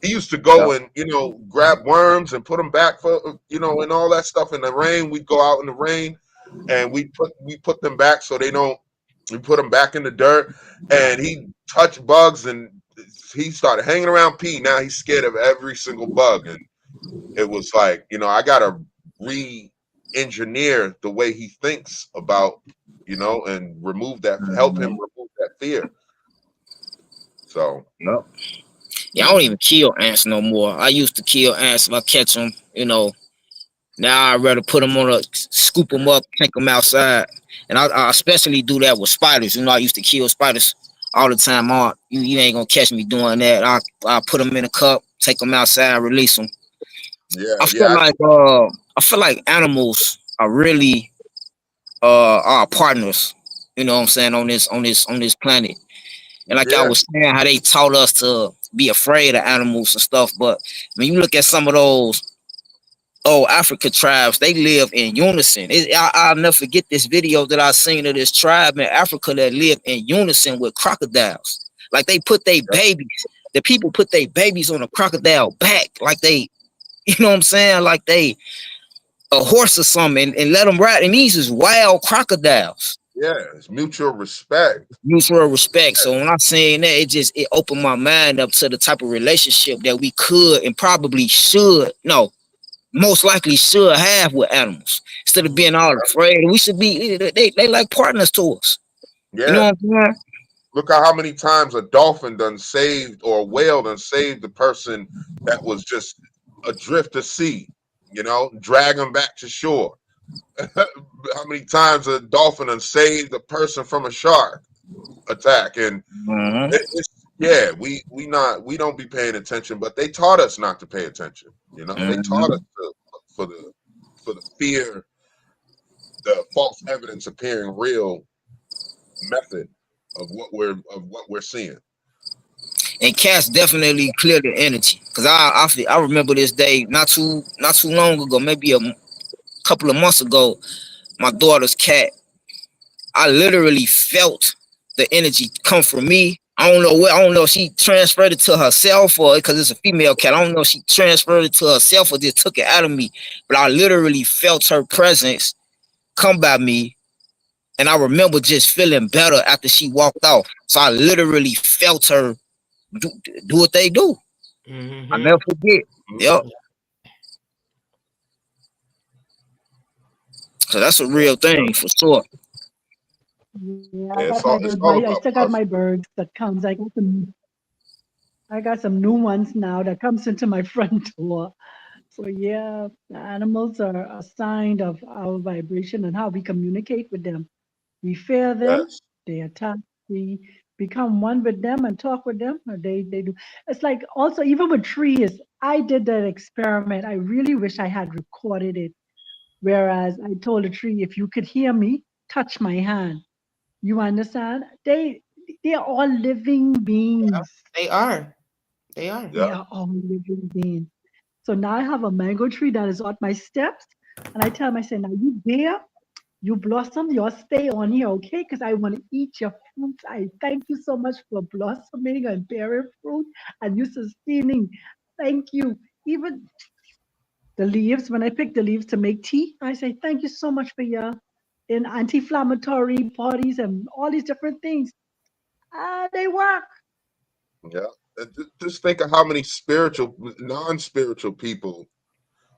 He used to Yep. go and grab worms and put them back for and all that stuff in the rain. We'd go out in the rain and we put them back so they don't. We put them back in the dirt, and he touched bugs and he started hanging around P. Now he's scared of every single bug, and it was like I gotta re-engineer the way he thinks about and help him remove that fear. So Yep. Yeah, I don't even kill ants no more. I used to kill ants if I catch them. Now I'd rather put them on scoop them up, take them outside. And I especially do that with spiders. I used to kill spiders all the time. You ain't gonna catch me doing that. I put them in a cup, take them outside, release them. Yeah, I yeah, feel like animals are really our partners. You know what I'm saying, on this planet. And like I yeah, was saying, how they taught us to be afraid of animals and stuff. But when you look at some of those old Africa tribes, they live in unison. I'll never forget this video that I seen of this tribe in Africa that live in unison with crocodiles. Like they put their yeah, babies, the people put their babies on a crocodile back, like they, you know what I'm saying, like they a horse or something, and let them ride. And these is wild crocodiles. yeah. It's mutual respect. Mutual respect. So when I'm saying that, it opened my mind up to the type of relationship that we could and probably should, no, most likely should have with animals. Instead of being all afraid, we should be. They like partners to us. You know Yeah. what I'm saying? Look at how many times a dolphin done saved or a whale done saved the person that was just adrift to sea. Drag them back to shore. How many times a dolphin done saved a person from a shark attack? And Mm-hmm. it's yeah, we don't be paying attention, but they taught us not to pay attention. They taught us Mm-hmm. to for the fear, the false evidence appearing real method of what we're seeing. And cats definitely clear the energy, cause I remember this day not too long ago, maybe a couple of months ago. My daughter's cat, I literally felt the energy come from me. I don't know where. I don't know if she transferred it to herself or because it's a female cat. I don't know if she transferred it to herself or just took it out of me. But I literally felt her presence come by me, and I remember just feeling better after she walked off. So I literally felt her do, do what they do. I Mm-hmm. never forget. Yep. Mhm. So that's a Yeah, real thing for sure. Yeah, yeah. I got It's my all birds. I about still got my trust. birds that comes. I got some new ones now that comes into my front door. So yeah, the animals are a sign of our vibration and how we communicate with them. We fear them, Yes, they attack, we become one with them and talk with them, or they do. It's like also even with trees, I did that experiment. I really wish I had recorded it. Whereas I told a tree, if you could hear me, touch my hand. You understand? They are all living beings. They are. They are. yeah, They are all living beings. So now I have a mango tree that is on my steps, and I tell myself, now you there, you blossom, you stay on here, okay? Because I want to eat your fruits. I thank you so much for blossoming and bearing fruit and you sustaining. Thank you. Even the leaves, when I pick the leaves to make tea, I say, thank you so much for your in anti-inflammatory bodies and all these different things. They work. yeah. Just think of how many spiritual, non-spiritual people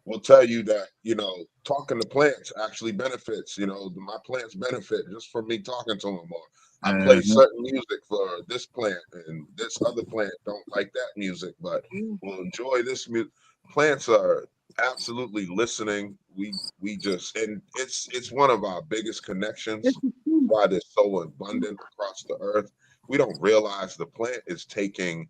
will tell you that talking to plants actually benefits. My plants benefit just from me talking to them. Or I play Mhm. certain music for this plant, and this other plant don't like that music, but Mm, will enjoy this music. Plants are absolutely listening. We just, and it's one of our biggest it's connections. the truth. Why they're so abundant across the earth. We don't realize the plant is taking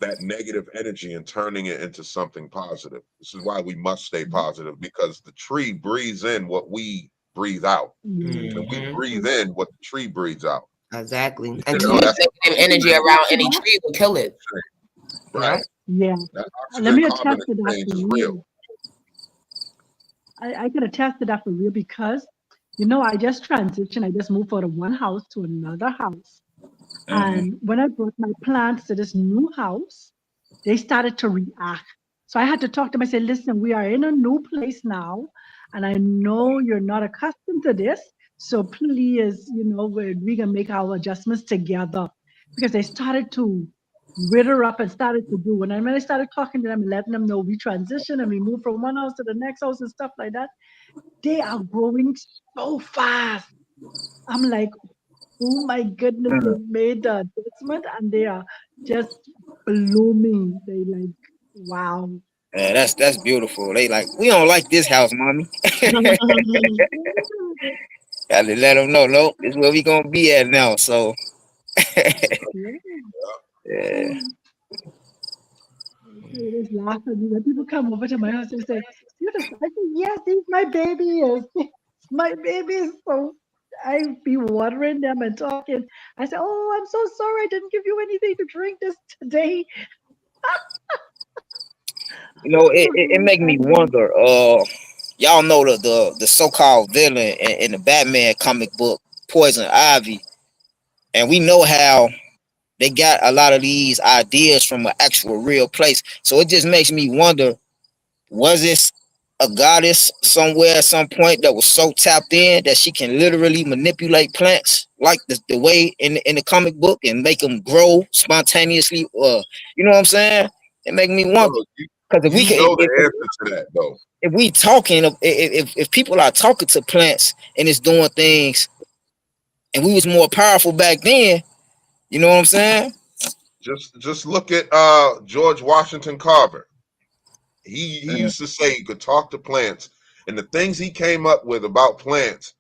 that negative energy and turning it into something positive. This is why we must stay positive, because the tree breathes in what we breathe out, Yeah. and we Mm-hmm. breathe in what the tree breathes out. Exactly. And too much That's negative oxygen energy and around any Yeah. tree will kill carbon it. exchange. Yeah. Right. Yeah. That Let oxygen me carbon attest to that exchange for is real. real. I can attest to that for real because, I just transitioned. I just moved from one house to another house. Mhm. And when I brought my plants to this new house, they started to react. So I had to talk to them. I said, listen, we are in a new place now. And I know you're not accustomed to this. So please, we can make our adjustments together. Because they started to wither up and started to do. And then when I started talking to them and letting them know we transitioned and we moved from one house to the next house and stuff like that, they are growing so fast. I'm like, oh my goodness, they Mhm. made the adjustment and they are just blooming. They like, wow. Yeah, that's beautiful. They like, we don't like this house, mommy. Gotta let them know, nope, this is where we gonna be at now. So Yeah. yeah, They just laugh at me when people come over to my house and say, "You the I say, yes, this my baby is. My baby is so I be watering them and talking. I say, "Oh, I'm so sorry I didn't give you anything to drink this today." You know, So it make me wonder. Y'all know the so-called villain in the Batman comic book, Poison Ivy, and we know how they got a lot of these ideas from an actual real place. So it just makes me wonder: was this a goddess somewhere at some point that was so tapped in that she can literally manipulate plants like the way in the comic book and make them grow spontaneously? You know what I'm saying? It make me Bro, wonder because if we you can, know the answer to that though. if we talking, if people are talking to plants and it's doing things, and we was more powerful back then, you know what I'm saying? Just look at George Washington Carver. He Mm, used to say you could talk to plants, and the things he came up with about plants,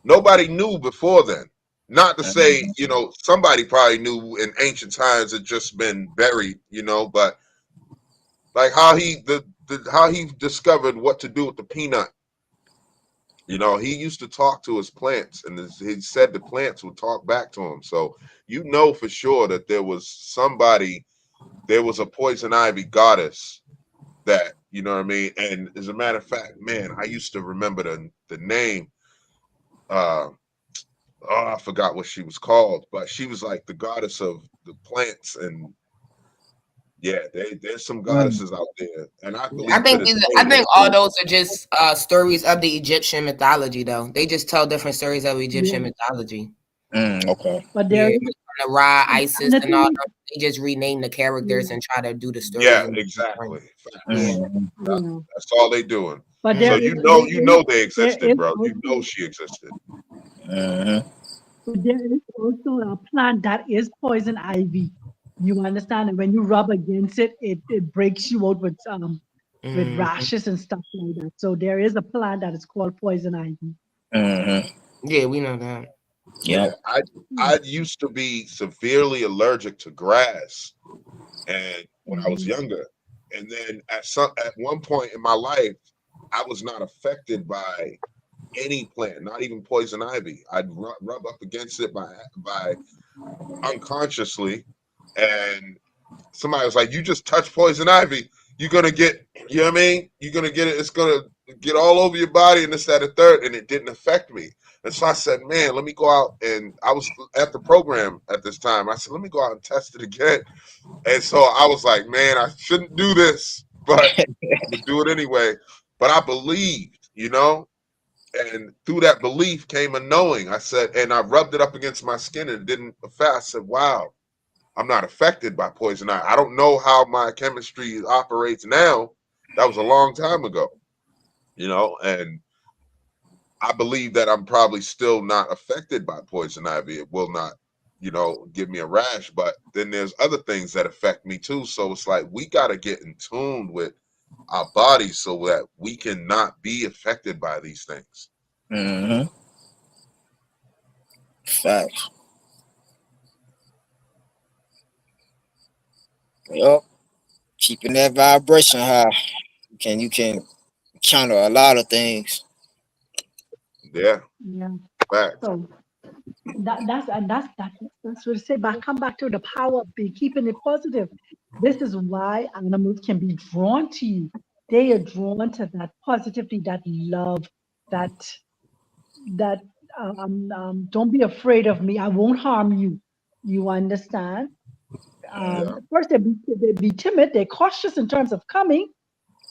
nobody knew before then. Not to say, mm, somebody probably knew in ancient times had just been buried, but like how how he discovered what to do with the peanut. He used to talk to his plants, and he said the plants would talk back to him. So for sure that there was a poison ivy goddess that, you know what I mean? And as a matter of fact, man, I used to remember the name. Uh, I forgot what she was called, but she was like the goddess of the plants. And yeah, there's some mm, goddesses out there, and I I believe to think this these, day I they think all still. those are just stories of the Egyptian mythology, though. They just tell different stories of yeah, Egyptian mythology. okay. but there Yeah, is from the Ra, and Isis, the and all thing that. They just rename the characters is, and try to do the stories Yeah, in different. exactly. Yeah. Facts. Mm, Yeah, yeah, that's all they doing. but So Mm. they there existed, is bro. You know also she existed. mm, but there is also a plant that is poison ivy. You understand? And when you rub against it, it breaks you out with Mhm. rashes and stuff like that. So there is a plant that is called poison ivy. mm, Yeah, we know that. Yeah, yep. I used to be severely allergic to grass, and when I was Mhm. younger, and then at one point in my life, I was not affected by any plant, not even poison ivy. I'd rub up against it by unconsciously, and somebody was like, "You just touch poison ivy, you're gonna get, you know what I mean? You're gonna get it. It's gonna get all over your body, and this, that, and third." And it didn't affect me. And so I said, "Man, let me go out." And I was at the program at this time. I said, "Let me go out and test it again." And so I was like, "Man, I shouldn't do this, but I'm gonna do it anyway." But I believed, and through that belief came a knowing. I said, and I rubbed it up against my skin, and it didn't affect. I said, "Wow, I'm not affected by poison ivy." I don't know how my chemistry operates now. That was a long time ago, and I believe that I'm probably still not affected by poison ivy. It will not, give me a rash, but then there's other things that affect me too. So it's like we got to get in tune with our bodies so that we can not be affected by these things. Mm, facts. Yep. Keeping that vibration high. You can counter a lot of things. Yeah, Yeah. facts. So that's what I say. Back come back to the power of being keeping it positive. This is why animals can be drawn to you. They are drawn to that positivity, that love, that that don't be afraid of me. I won't harm you. You understand? Yeah, Of course, they be timid. They're cautious in terms of coming,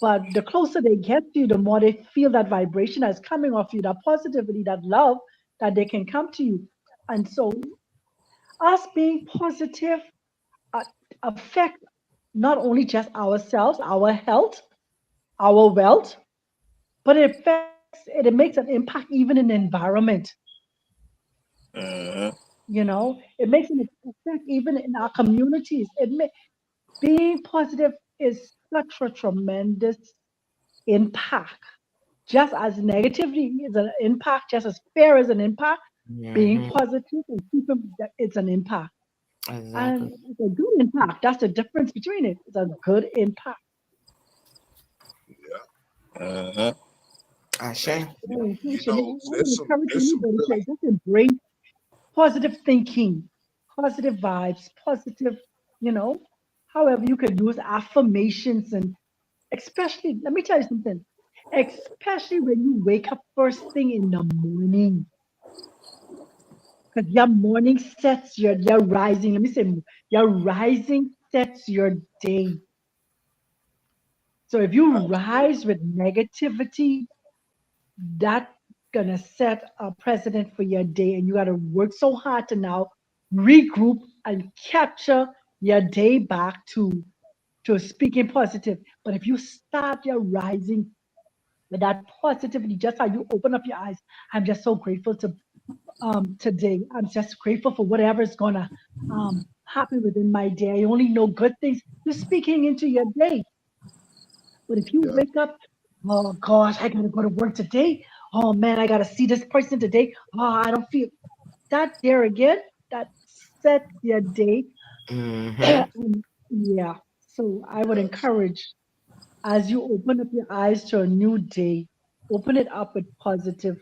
but the closer they get to you, the more they feel that vibration that's coming off you, that positivity, that love, that they can come to you. And so, us being positive uh, affect not only just ourselves, our health, our wealth, but it makes an impact even in the environment. Mm, It makes an effect even in our communities. Being positive is such a tremendous impact. Just as negativity is an impact, just as fear is an impact, being Mhm. positive and keeping it's an impact. Exactly. And it's a good impact. That's the difference between it. It's a good impact. Ashe. Oh, You gosh, I know, would encourage there's some anybody really to just embrace positive thinking, positive vibes, positive, you know, however you could use affirmations and especially, let me tell you something, especially when you wake up first thing in the morning, because your morning sets your rising, let me say, your rising sets your day. So if you rise with negativity, that's gonna set a precedent for your day, and you gotta work so hard to now regroup and capture your day back to speaking positive. But if you start your rising with that positivity, just how you open up your eyes, I'm just so grateful to today. I'm just grateful for whatever is gonna happen within my day. I only know good things. You're speaking into your day. But if you yeah. wake up, oh gosh, I gotta go to work today. Oh man, I gotta see this person today. Oh, I don't feel that there again. That sets your day. Mm-hmm. Yeah. So I would Yes. encourage as you open up your eyes to a new day, open it up with positive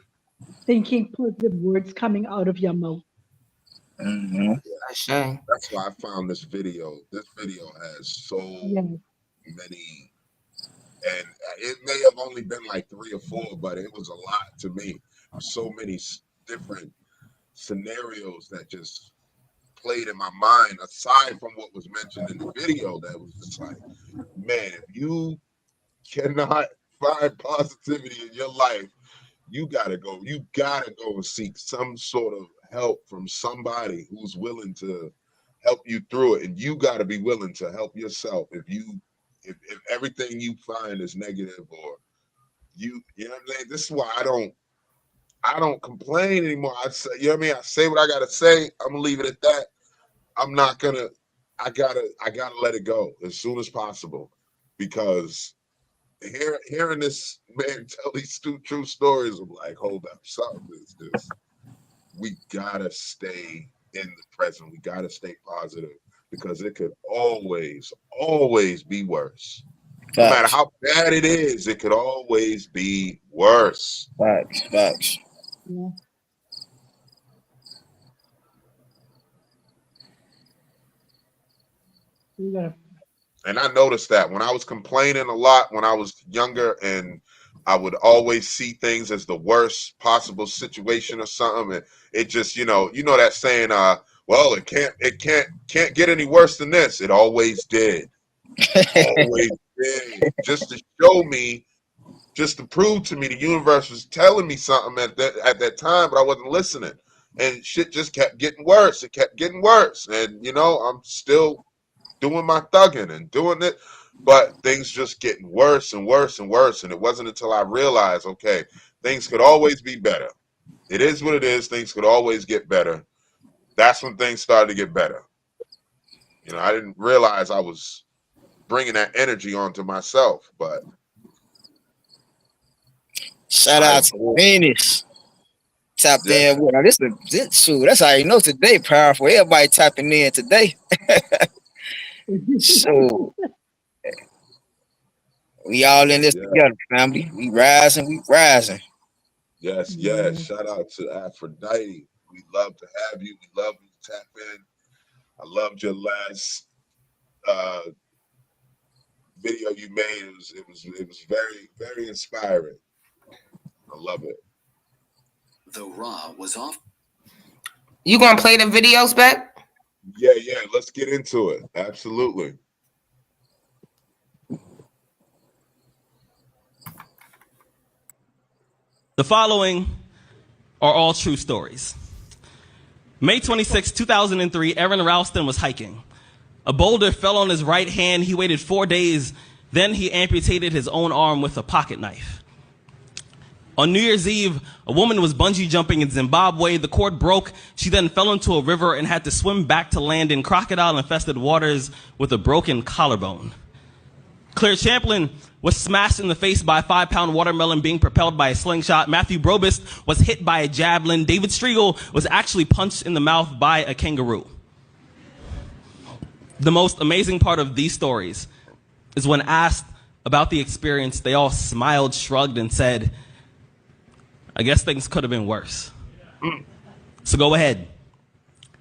thinking, positive words coming out of your mouth. Mm-hmm. Ashe. That's why I found this video. This video has so Yeah. many, and it may have only been like 3 or 4, but it was a lot to me. So many different scenarios that just played in my mind, aside from what was mentioned in the video. That was just like, man, if you cannot find positivity in your life, you gotta go. You gotta go and seek some sort of help from somebody who's willing to help you through it, and you gotta be willing to help yourself. If everything you find is negative, or you know what I'm saying. This is why I don't complain anymore. I say, you know what I mean. I say what I gotta say. I'm gonna leave it at that. I'm not gonna. I gotta let it go as soon as possible, because hearing this man tell these true stories, I'm like, hold up, something is this. We gotta stay in the present. We gotta stay positive, because it could always be worse. No matter Facts. how bad it is, it could always be worse. Facts. Facts. Yeah. You gotta And I noticed that when I was complaining a lot when I was younger, and I would always see things as the worst possible situation or something, and it just, you know that saying, well, it can't get any worse than this. It always did. It always did. Just to show me, just to prove to me the universe was telling me something at that time, but I wasn't listening. And shit just kept getting worse. It kept getting worse. And I'm still doing my thugging and doing it, but things just getting worse and worse and worse. And it wasn't until I realized, okay, things could always be better. It is what it is. Things could always get better. That's when things started to get better. I didn't realize I was bringing that energy onto myself, but Shout I out to absorbed. Venus. Tapped Yeah, in with her. This shoot. That's how you know today, powerful. Everybody tapping in today. So we all in yes, this yes, together, family. We rising, we rising. yes, yes. yeah. Shout out to Aphrodite. We love to have you. We love you to tap in. I loved your last uh video you made. It was very, very inspiring. I love it. The Raw was off. You gonna play the videos back? Yeah, yeah. Let's get into it. Absolutely. The following are all true stories. May 26, 2003, Aaron Ralston was hiking. A boulder fell on his right hand. He waited 4 days. Then he amputated his own arm with a pocket knife. On New Year's Eve, a woman was bungee jumping in Zimbabwe. The cord broke. She then fell into a river and had to swim back to land in crocodile-infested waters with a broken collarbone. Claire Champlin was smashed in the face by a 5-pound watermelon being propelled by a slingshot. Matthew Brobist was hit by a javelin. David Striegel was actually punched in the mouth by a kangaroo. The most amazing part of these stories is when asked about the experience, they all smiled, shrugged, and said, I guess things could have been worse. So go ahead.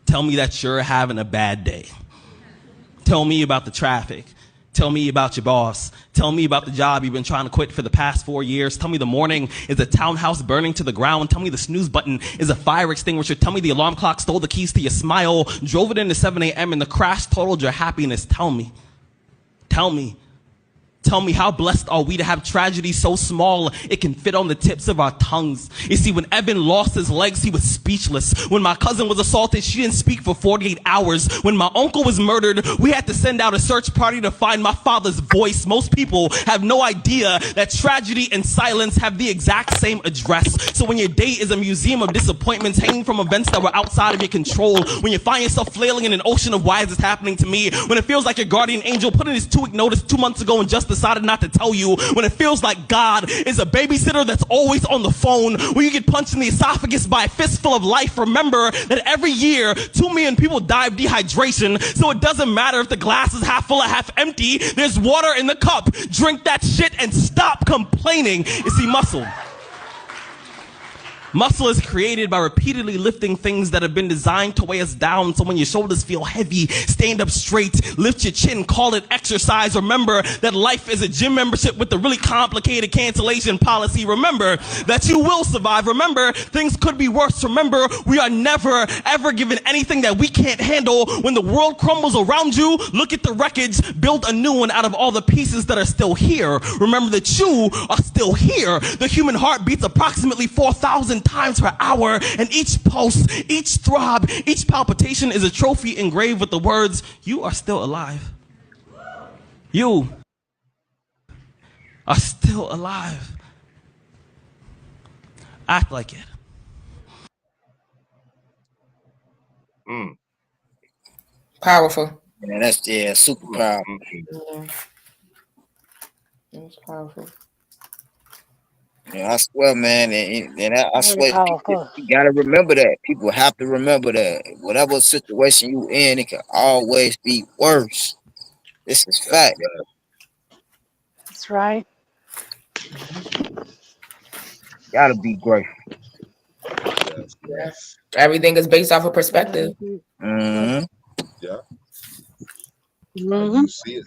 Tell me that you're having a bad day. Tell me about the traffic. Tell me about your boss. Tell me about the job you've been trying to quit for the past 4 years. Tell me the morning is a townhouse burning to the ground. Tell me the snooze button is a fire extinguisher. Tell me the alarm clock stole the keys to your smile, drove it into 7 a.m. and the crash totaled your happiness. Tell me. Tell me. Tell me, how blessed are we to have tragedy so small it can fit on the tips of our tongues? You see, when Evan lost his legs, he was speechless. When my cousin was assaulted, she didn't speak for 48 hours. When my uncle was murdered, we had to send out a search party to find my father's voice. Most people have no idea that tragedy and silence have the exact same address. So when your day is a museum of disappointments hanging from events that were outside of your control, when you find yourself flailing in an ocean of why is this happening to me, when it feels like your guardian angel put in his 2-week notice 2 months ago and just decided not to tell you, when it feels like God is a babysitter that's always on the phone, when you get punched in the esophagus by a fistful of life, remember that every year 2 million people die of dehydration, so it doesn't matter if the glass is half full or half empty, there's water in the cup. Drink that shit and stop complaining. You see, Muscle is created by repeatedly lifting things that have been designed to weigh us down. So when your shoulders feel heavy, stand up straight, lift your chin, call it exercise. Remember that life is a gym membership with a really complicated cancellation policy. Remember that you will survive. Remember, things could be worse. Remember, we are never, ever given anything that we can't handle. When the world crumbles around you, look at the wreckage, build a new one out of all the pieces that are still here. Remember that you are still here. The human heart beats approximately 4,000 times per hour, and each pulse, each throb, each palpitation is a trophy engraved with the words, you are still alive. You are still alive. Act like it. Powerful. Yeah, that's super powerful. Yeah. It's powerful. Yeah, I swear, man, and I Very swear, powerful. you gotta remember that. People have to remember that. Whatever situation you in, it can always be worse. This is fact. That's right. Gotta be grateful. Yes, yes. Everything is based off of perspective. Mm-hmm. Yeah. How Mm-hmm. you see it?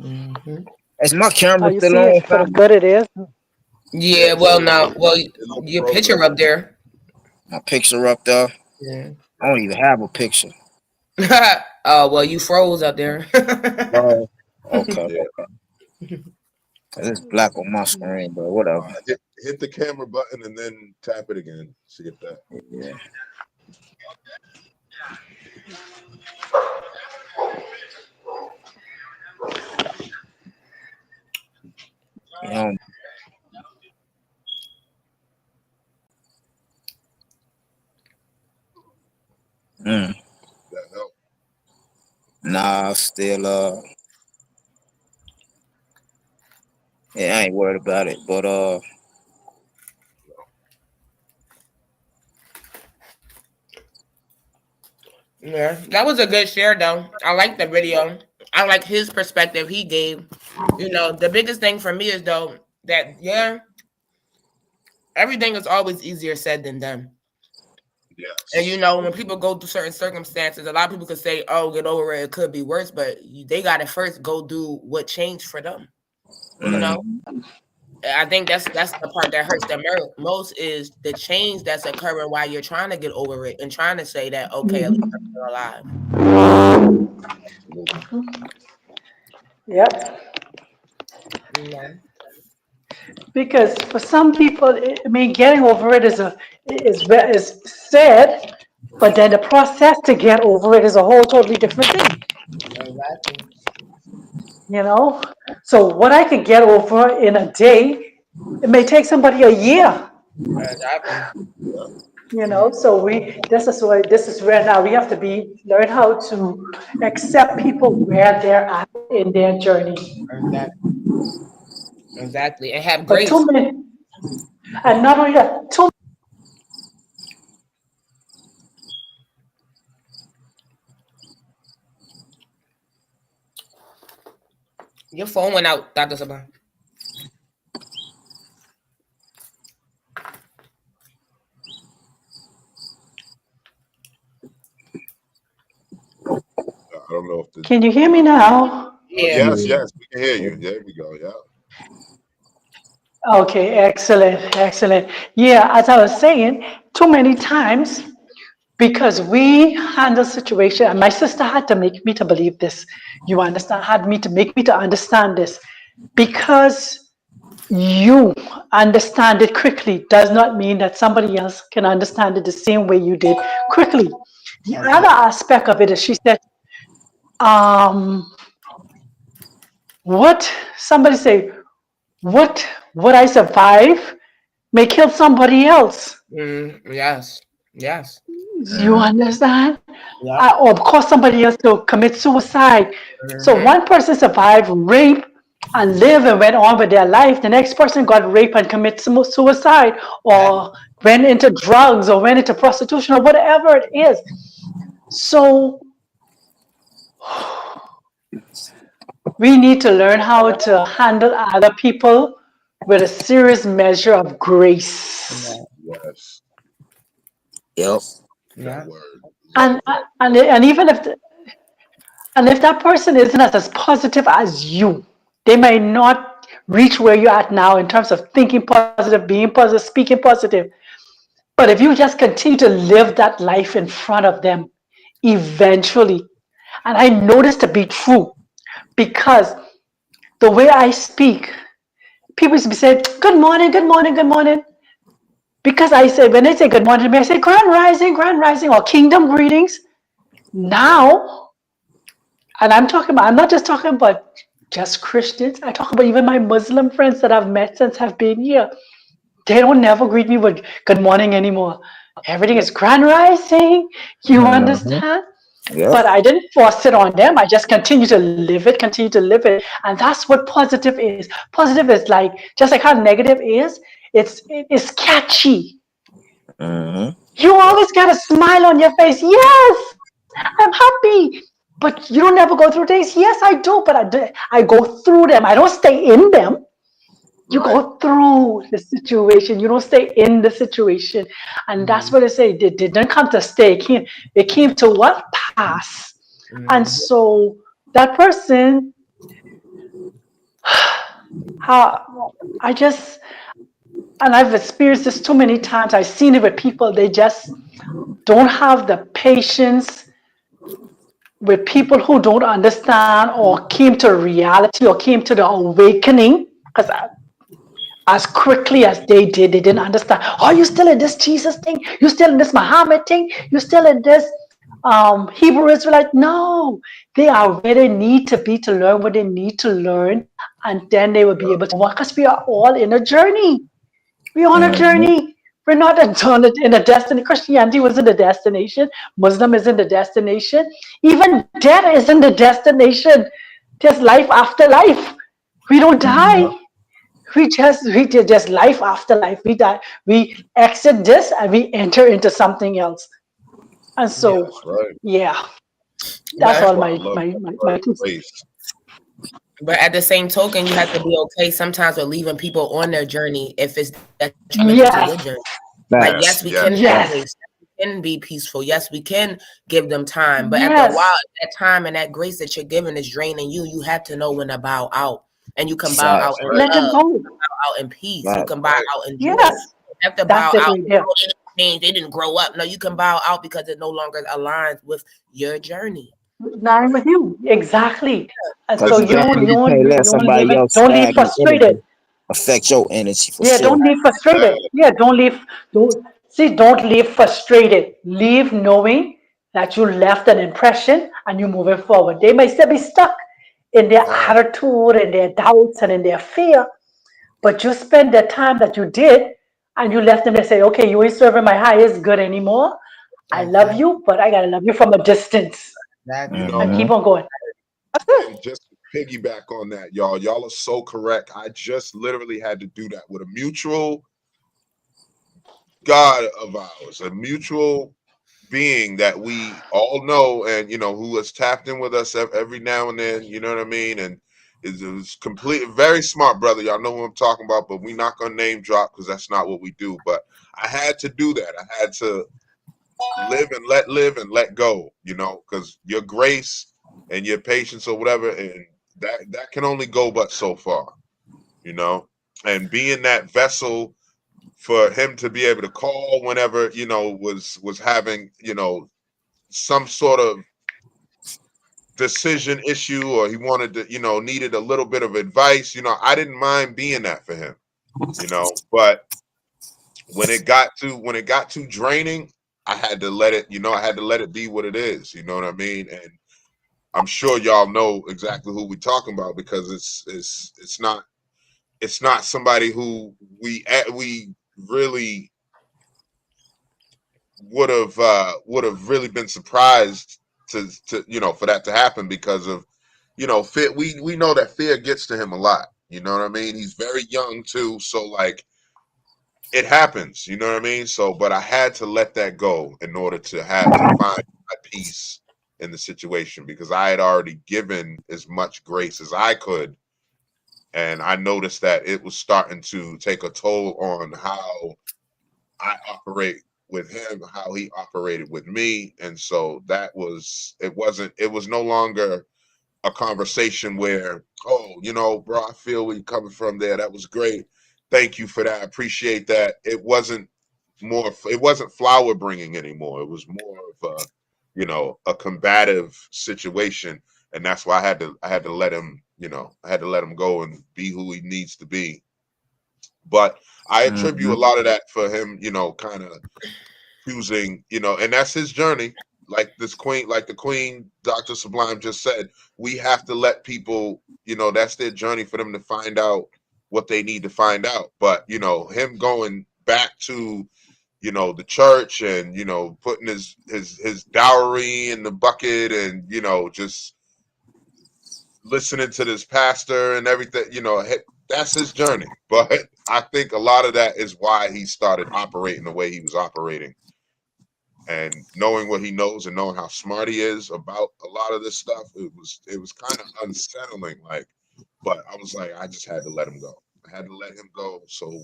Mm-hmm. Is my How camera you still see it on, for the fam? good it is. Yeah, well, now, well, It looks your frozen. picture up there. My picture up there. Yeah. I don't even have a picture. Oh, well, you froze up there. Oh, okay. Yeah. It's black on my screen, but whatever. Hit the camera button and then tap it again. See if that. Yeah. You know, That help. nah, still yeah, I ain't worried about it. But Yeah, that was a good share, though. I like the video. I like his perspective he gave. You know, the biggest thing for me is, though, that, yeah, everything is always easier said than done. And, you Yes. know, when people go through certain circumstances, a lot of people could say, oh, get over it. It could be worse. But they got to first go do what changed for them. You know? I think that's the part that hurts the most is the change that's occurring while you're trying to get over it and trying to say that, okay, at least I'm still alive. Absolutely. Yep. You know? Because for some people, I mean, getting over it is said, but then the process to get over it is a whole totally different thing. Exactly. You know, so what I could get over in a day, it may take somebody a year. Exactly. You know, so this is where now we have to learn how to accept people where they're at in their journey. Exactly. Exactly. And have But too grace. many, and not only that, Your phone went out, Dr. Sabah. I don't know if the. Can you hear me now? Yeah. Yes, yes, we can hear you. There we go. Yeah. Okay, excellent, excellent. Yeah, as I was saying, too many times because we handle situation, and my sister had to make me to believe this. You understand? Had me to make me to understand this, because you understand it quickly does not mean that somebody else can understand it the same way you did quickly. The other Okay. aspect of it is she said, um, what somebody say, what I survive may kill somebody else. Yes. Yes. You understand? Yep. Or cause somebody else to commit suicide. So Mm-hmm. one person survived rape and live and went on with their life. The next person got raped and commit suicide, That, or went into drugs, or went into prostitution, or whatever it is. So we need to learn how to handle other people with a serious measure of grace. yeah. Yes. Yep. That Yeah. word. And Love it. and even if that person isn't as positive as you, they may not reach where you're at now in terms of thinking positive, being positive, speaking positive. But if you just continue to live that life in front of them, eventually, and I know this to be true because the way I speak, people used to be saying, "Good morning, good morning, good morning." Because I say, when they say good morning to me, I say, grand rising, or kingdom greetings. Now, and I'm not just talking about just Christians. I talk about even my Muslim friends that I've met since I've been here. They don't never greet me with good morning anymore. Everything is grand rising. You Mhm. understand? Yep. But I didn't force it on them. I just continue to live it, continue to live it. And that's what positive is. Positive is like, just like how negative is, it's catchy. Mhm. You Yeah. always got a smile on your face. Yes, I'm happy. But you don't never go through days. Yes, I do, but I go through them. I don't stay in them. You Right. go through the situation. You don't stay in the situation. And that's Mm-hmm. what I say. They didn't come to stay. It came to what? Pass. And Mm-hmm. so that person, how I just, and I've experienced this too many times. I've seen it with people. They just don't have the patience with people who don't understand or came to reality or came to the awakening. Because as quickly as they did, they didn't understand. Are you still in this Jesus thing? You still in this Muhammad thing? You still in this Hebrew Israelite? No, they are where they need to be to learn what they need to learn, and then they will be Yeah. able to walk. Because we are all in a journey. We're on a Mhm. journey. We're not in a destiny. Christianity wasn't the destination. Muslim isn't the destination. Even death isn't the destination. There's life after life. We don't die. Mhm. We did just life after life. We die. We exit this and we enter into something else. And Yeah. so, That's right. yeah, that's But That's all why I my love my that my, word my two cents. grace. but at the same token, you have to be okay sometimes with leaving people on their journey if it's detrimental to your journey. Yes, Like, yes, Facts. we can Yes. have yes, grace. Yes, we can be peaceful. Yes, we can give them time. But after a while, yes. that time and that grace that you're giving is draining you. You have to know when to bow out. And you can bow out That's Facts. in right. Let them love, go. bow out in peace. You Facts. can bow Right. out in joy. You Yes, have to that's bow it out. right there. Oh, they didn't change. They didn't grow up. No, you can bow out because it no longer aligns with your journey. Nine with you. Exactly. And Cause so Listen, you that's can't what you can't let don't leave somebody it. else Don't leave stagnant frustrated. energy affect your energy for Yeah, sure. don't leave frustrated. Yeah, don't leave. Don't leave frustrated. Leave knowing that you left an impression and you're moving forward. They may still be stuck in their ah, attitude and their doubts and in their fear, but you spend the time that you did and you left them to say, okay, you ain't serving my highest good anymore. I love Exactly. you, but I gotta love you from a distance you Exactly. know, and Mhm. keep on going. That's it. and just to piggyback on that, y'all. Y'all are so correct. I just literally had to do that with a mutual God of ours, a mutual being that we all know, and who has tapped in with us every now and then. You know what I mean? And It was complete, very smart brother. Y'all know who I'm talking about, but we not gonna name drop because that's not what we do. But I had to do that. I had to live and let go, you know, because your grace and your patience or whatever, and that can only go but so far, you know. And being that vessel for him to be able to call whenever, you know, was having, you know, some sort of decision issue, or he wanted to, you know, needed a little bit of advice, you know, I didn't mind being that for him, you know. But when it got too draining, I had to let it, you know, I had to let it be what it is, you know what I mean? And I'm sure y'all know exactly who we're talking about, because it's not somebody who we really would have really been surprised to you know, for that to happen, because of, you know, fear. We know that fear gets to him a lot, you know what I mean? He's very young too, so like it happens, you know what I mean? So, but I had to let that go in order to find my peace in the situation, because I had already given as much grace as I could, and I noticed that it was starting to take a toll on how I operate with him, how he operated with me. And so that was, it was no longer a conversation where, oh, you know, bro, I feel where you're coming from there. That was great. Thank you for that. I appreciate that. It wasn't flower bringing anymore. It was more of a, you know, a combative situation. And that's why I had to let him, you know, I had to let him go and be who he needs to be. But I attribute a lot of that for him, you know, kind of choosing, you know, and that's his journey. Like the Queen, Dr. Sublime just said, we have to let people, you know, that's their journey for them to find out what they need to find out. But, you know, him going back to, you know, the church, and, you know, putting his dowry in the bucket, and, you know, just listening to this pastor and everything, you know, that's his journey. But I think a lot of that is why he started operating the way he was operating. And knowing what he knows and knowing how smart he is about a lot of this stuff, it was kind of unsettling. Like, but I was like, I just had to let him go. I had to let him go so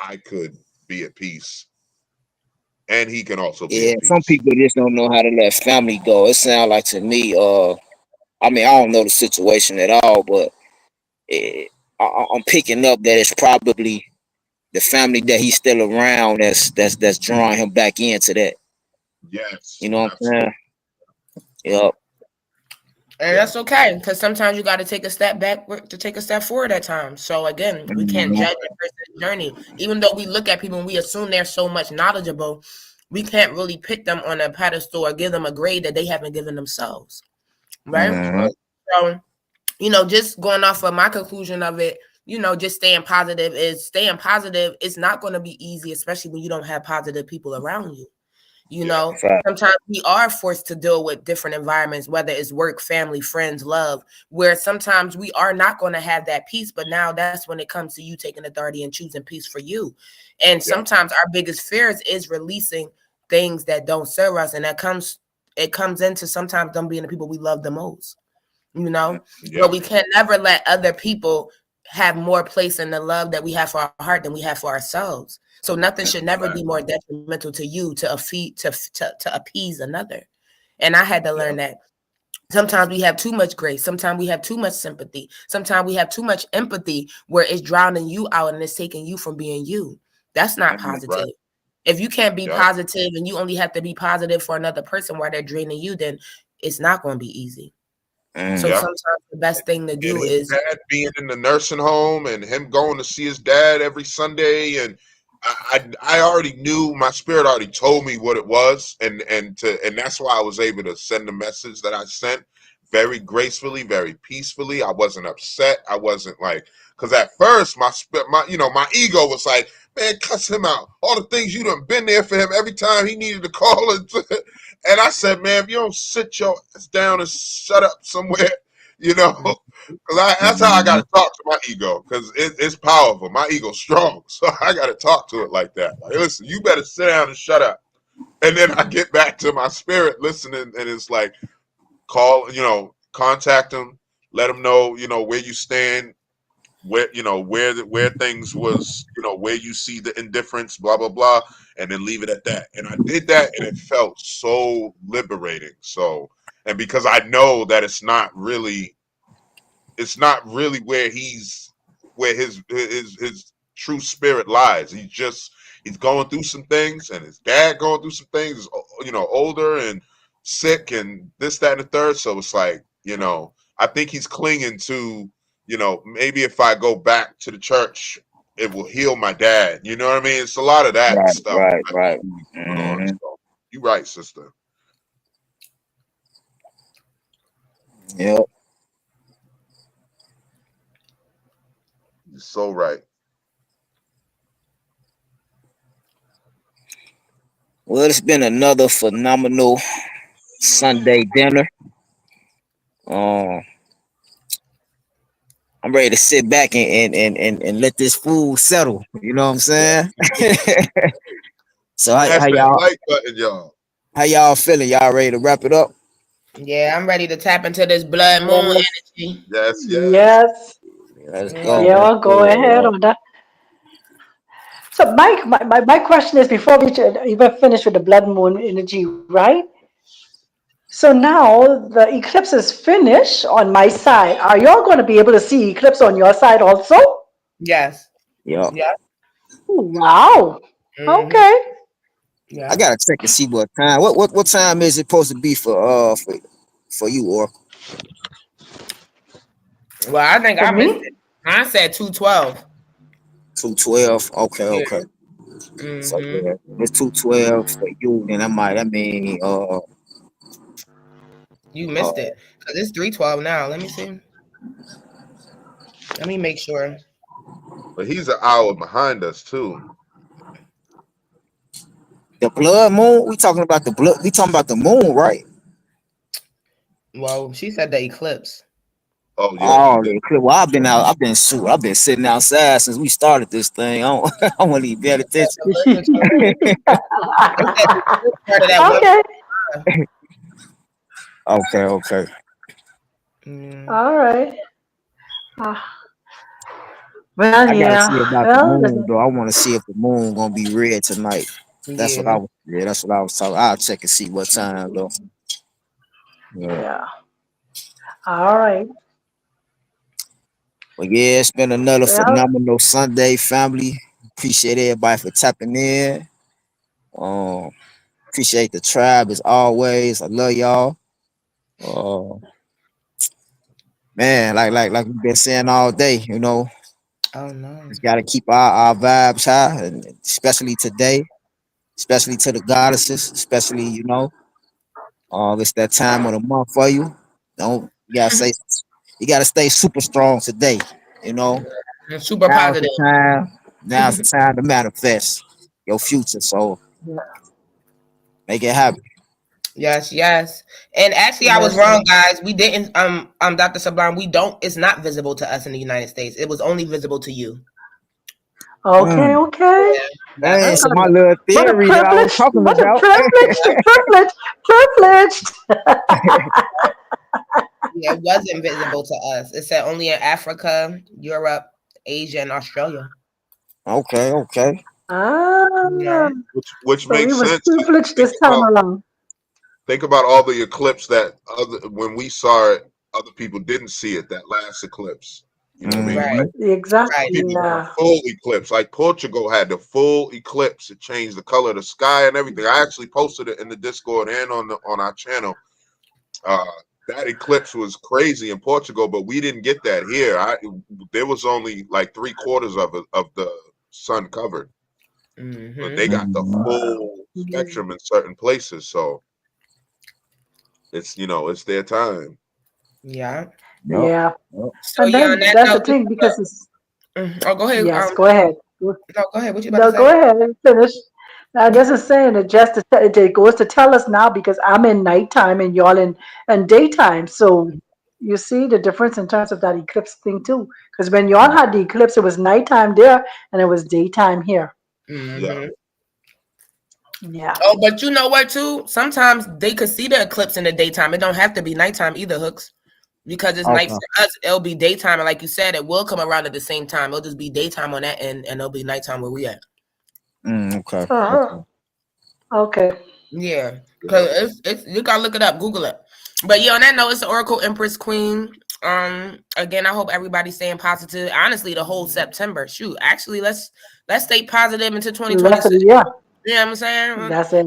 I could be at peace, and he can also be Yeah, at some peace. people just don't know how to let family go. It sounds like to me, I mean, I don't know the situation at all, but it, I'm picking up that it's probably the family that he's still around that's drawing him back into that. Yes, You know what I'm absolutely. saying? Yep. And Yeah. that's okay, because sometimes you got to take a step back to take a step forward at times. So again, we can't Mhm. judge a person's journey, even though we look at people and we assume they're so much knowledgeable. We can't really put them on a pedestal or give them a grade that they haven't given themselves, right? That's Mhm. right. So, you know, just going off of my conclusion of it, you know, just staying positive is staying positive. It's not going to be easy, especially when you don't have positive people around you. You Yeah. know, Fact. sometimes we are forced to deal with different environments, whether it's work, family, friends, love, where sometimes we are not going to have that peace. But now that's when it comes to you taking authority and choosing peace for you. And Yeah. sometimes our biggest fears is releasing things that don't serve us. And it comes into sometimes them being the people we love the most, you know, Yeah. but we can never let other people have more place in the love that we have for our heart than we have for ourselves. So nothing should never Right. be more detrimental to you to appease another. And I had to Yeah. learn that sometimes we have too much grace, sometimes we have too much sympathy, sometimes we have too much empathy where it's drowning you out and it's taking you from being you. That's not Right. positive. If you can't be Yeah. positive and you only have to be positive for another person while they're draining you, then it's not going to be easy. So Mhm. Yeah. sometimes the best thing to And do his is dad being in the nursing home, and him going to see his dad every Sunday, and I already knew, my spirit already told me what it was, and that's why I was able to send the message that I sent very gracefully, very peacefully. I wasn't upset. I wasn't like, because at first my you know, my ego was like, man, cuss him out. All the things you done been there for him every time he needed to call and I said, man, if you don't sit your ass down and shut up somewhere, you know. Because that's how I got Mhm. to talk to my ego, because it's powerful. My ego's strong. So I got to talk to it like that. Like, listen, you better sit down and shut up. And then I get back to my spirit listening, and it's like, call, you know, contact him, let them know, where you stand, where where things was, where you see the indifference, blah blah blah, and then leave it at that. And I did that, and it felt so liberating. So, and because I know that it's not really where his true spirit lies. He's going through some things, and his dad going through some things, older and sick and this, that, and the third. So it's like, I think he's clinging to, maybe if I go back to the church, it will heal my dad. You know what I mean? It's a lot of that Right, stuff right, I right. think going on. So you're right, sister. Yep. You're so right. Well, it's been another phenomenal Sunday dinner. Um, I'm ready to sit back and let this food settle. You know what I'm saying? So Smash that like button, y'all. how y'all feeling? Y'all ready to wrap it up? Yeah, I'm ready to tap into this blood moon energy. Yes, yes. Yes. Let's Yeah. go. Yeah, go ahead on that. So, Mike, my question is before we even finish with the blood moon energy, right? So now the eclipse is finished on my side. Are y'all going to be able to see eclipse on your side also? Yes. Yeah. Yeah. Wow. Mm-hmm. Okay. I Yeah. gotta check and see what time. What time is it supposed to be for you, or Well, I think For I missed it. me? I said 2:12. 2:12? Okay, Yeah. okay. So Mm-hmm. yeah, it's 2:12 for you. Then I mean You uh missed it. Because it's 3:12 now. Let me see. Let me make sure. But he's an hour behind us too. the blood moon. We talking about the blood. We talking about the moon, right? Well, she said the eclipse. Oh yeah, she Oh, did. well, I've been out. I've been sitting outside since we started this thing. I don't, I don't even pay attention. I said the eclipse started at 1. Okay. Okay, okay. Mm, All right. Uh, well, I gotta see yeah. about the Well, moon though. I want to see if the moon gonna be red tonight. That's what I yeah. was. Yeah, that's what I was talking. I'll check and see what time though. Yeah. yeah. All right. But yeah, it's been another Well, phenomenal Sunday, family. Appreciate everybody for tapping in. Um, appreciate the tribe as always. I love y'all. Uh, man, like we've been saying all day, Oh no. just gotta keep our vibes high, and especially today, especially to the goddesses, especially it's that time of the month for you. Don't you gotta stay super strong today. You know, I'm super now's the positive. time. Now's the time to manifest your future. So make it happen. Yes, yes. And actually I was yes. wrong, guys. We didn't Dr. Sublime, it's not visible to us in the United States. It was only visible to you. Okay, Mm. okay. Yeah. That's Man, what so it my was. little What a theory that I was privilege. talking What a about. privilege. Privileged. Yeah, it wasn't visible to us. It said only in Africa, Europe, Asia, and Australia. Okay, okay. Ah, Yeah. Which so we makes was sense. privileged Think this time about around. think about all the eclipse that when we saw it, other people didn't see it. That last eclipse, you know what I mean? Mm-hmm. Like Right. Exactly. people got Yeah. full eclipse. Like Portugal had the full eclipse. It changed the color of the sky and everything. I actually posted it in the Discord and on our channel. Uh, that eclipse was crazy in Portugal, but we didn't get that here. There was only like 3/4 of the sun covered, but they Mm-hmm. got the Mm-hmm. full spectrum in certain places. So it's their time. Yeah. Yep. Yeah. Yep. So And yeah, on then that that's the note, thing because it's, oh, go ahead. yes, go ahead. No, go ahead. What you about to No, go say? ahead and finish. Now, just is saying it just it goes to tell us now because I'm in nighttime and y'all in daytime. So you see the difference in terms of that eclipse thing too. Because when y'all had the eclipse, it was nighttime there and it was daytime here. Yeah. Mm-hmm. Yeah. Oh, but you know what, too? Sometimes they could see the eclipse in the daytime. It don't have to be nighttime either, Hooks. because it's night Okay. for us. It'll be daytime, and like you said, it will come around at the same time. It'll just be daytime on that end, and it'll be nighttime where we at. Okay. Uh-huh. Okay. Okay. Yeah, Yeah. because it's you gotta look it up, Google it. But yeah, on that note, it's the Oracle Empress Queen. Again, I hope everybody's staying positive. Honestly, the whole September. Shoot, actually, let's stay positive into Rest of 2026. the year. You know what I'm saying? That's it.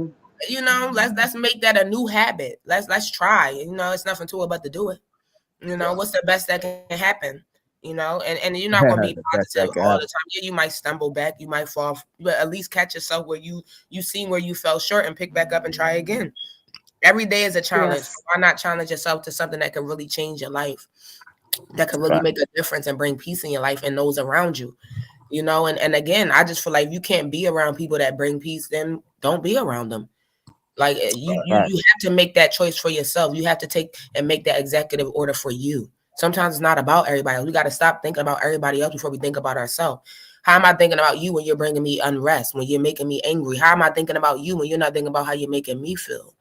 You know, let's make that a new habit. Let's try. You know, it's nothing to it but to do it. You know, Yeah. what's the best that can happen? You know, and you're not gonna be The best positive that can all the happen. time. Yeah, you might stumble back, you might fall, but at least catch yourself where you seen where you fell short and pick back up and try again. Every day is a challenge. Yes. Why not challenge yourself to something that can really change your life, that can really Right. make a difference and bring peace in your life and those around you? You know, and again, I just feel like you can't be around people that bring peace, then don't be around them. Like Right. you have to make that choice for yourself. You have to take and make that executive order for you. Sometimes it's not about everybody else. We got to stop thinking about everybody else before we think about ourselves. How am I thinking about you when you're bringing me unrest, when you're making me angry? How am I thinking about you when you're not thinking about how you're making me feel?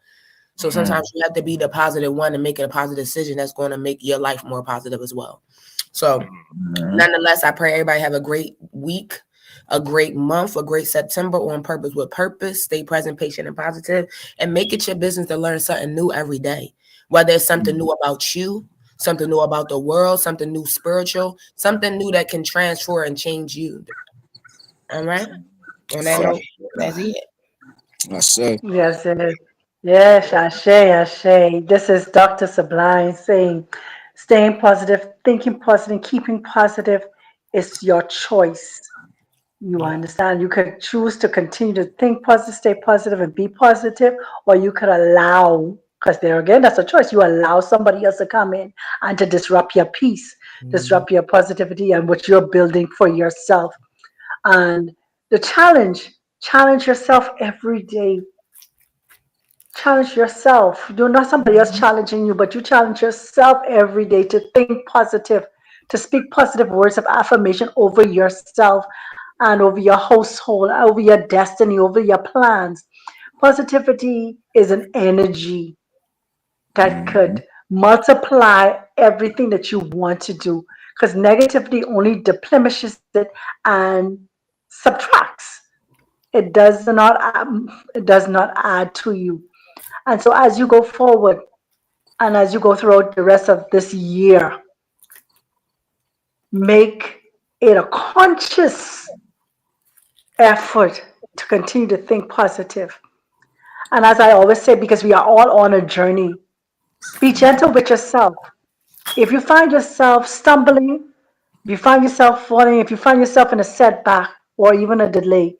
So Mm. sometimes you have to be the positive one and make a positive decision that's going to make your life more positive as well. So Mhm. nonetheless, I pray everybody have a great week, a great month, a great September on purpose with purpose. Stay present, patient, and positive, and make it your business to learn something new every day. Whether it's something new about you, something new about the world, something new spiritual, something new that can transfer and change you. All right. On that Right. note, that's it. I say. Yes, it is. Yes, Ashe, Ashe. This is Dr. Sublime saying, staying positive, thinking positive, keeping positive is your choice. You understand? You could choose to continue to think positive, stay positive, and be positive, or you could allow, because there again, that's a choice. You allow somebody else to come in and to disrupt your peace, disrupt your positivity and what you're building for yourself. And the challenge yourself every day. Challenge yourself. You're not somebody else challenging you, but you challenge yourself every day to think positive, to speak positive words of affirmation over yourself and over your household, over your destiny, over your plans. Positivity is an energy that Mhm. could multiply everything that you want to do because negativity only deplenishes it and subtracts. It does not add to you. And so as you go forward and as you go throughout the rest of this year, make it a conscious effort to continue to think positive. And as I always say, because we are all on a journey, be gentle with yourself. If you find yourself stumbling, if you find yourself falling, if you find yourself in a setback or even a delay,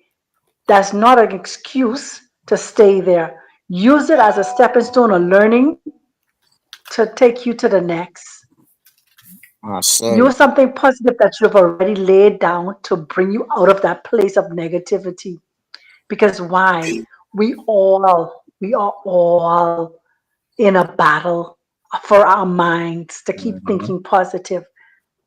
that's not an excuse to stay there. Use it as a stepping stone of learning to take you to the next. I say. Use something positive that you've already laid down to bring you out of that place of negativity. Because why? We are all in a battle for our minds to keep Mhm. thinking positive.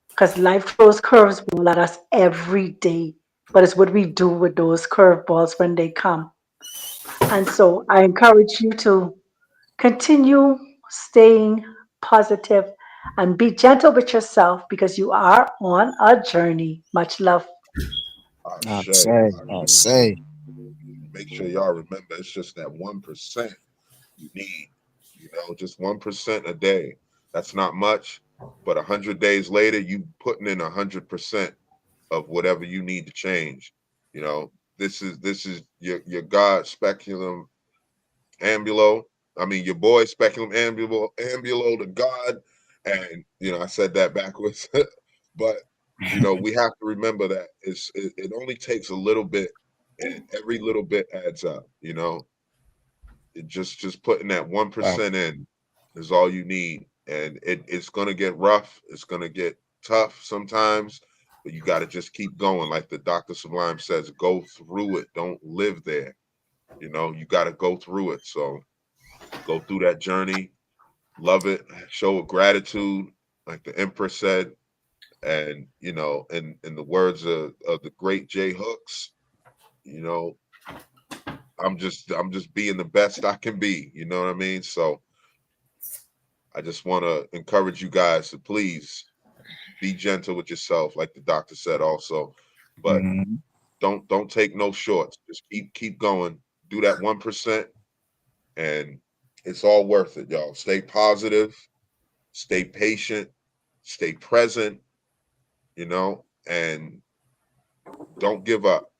Because life throws curveballs at us every day. But it's what we do with those curveballs when they come. And so I encourage you to continue staying positive and be gentle with yourself because you are on a journey. Much love. I Ashe. say. I say. Make sure y'all remember it's just that 1% you need. Just 1% a day. That's not much, but 100 days later, you putting in 100% of whatever you need to change. You know, this is your God speculum ambulo. I mean, your boy speculum ambulo to God, and I said that backwards, but we have to remember that it only takes a little bit, and every little bit adds up. It just putting that one Right. percent in is all you need, and it's gonna get rough. It's gonna get tough sometimes, but you got to just keep going. Like the Dr. Sublime says, go through it. Don't live there. You got to go through it. So go through that journey, love it, show gratitude, like the Empress said, and in the words of the great Jay Hooks, you know, I'm just being the best I can be. You know what I mean? So I just want to encourage you guys to please be gentle with yourself, like the doctor said also. But don't take no shorts. Just keep going. Do that 1%, and it's all worth it, y'all. Stay positive, stay patient, stay present, and don't give up.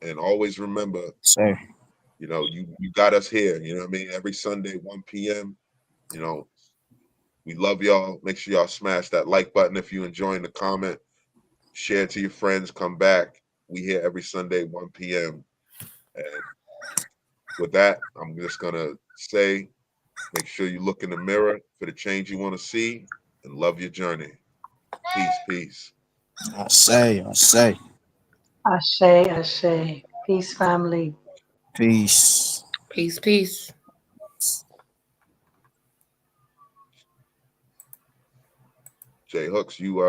And always remember, Sir. You got us here. You know what I mean? Every Sunday, 1 p.m. We love y'all. Make sure y'all smash that like button if you enjoying the comment. Share it to your friends. Come back. We here every Sunday, 1 p.m. And with that, I'm just gonna say, make sure you look in the mirror for the change you want to see, and love your journey. Peace. I say. Ashe, ashe. Peace, family. Peace. Peace. Jay Hooks, you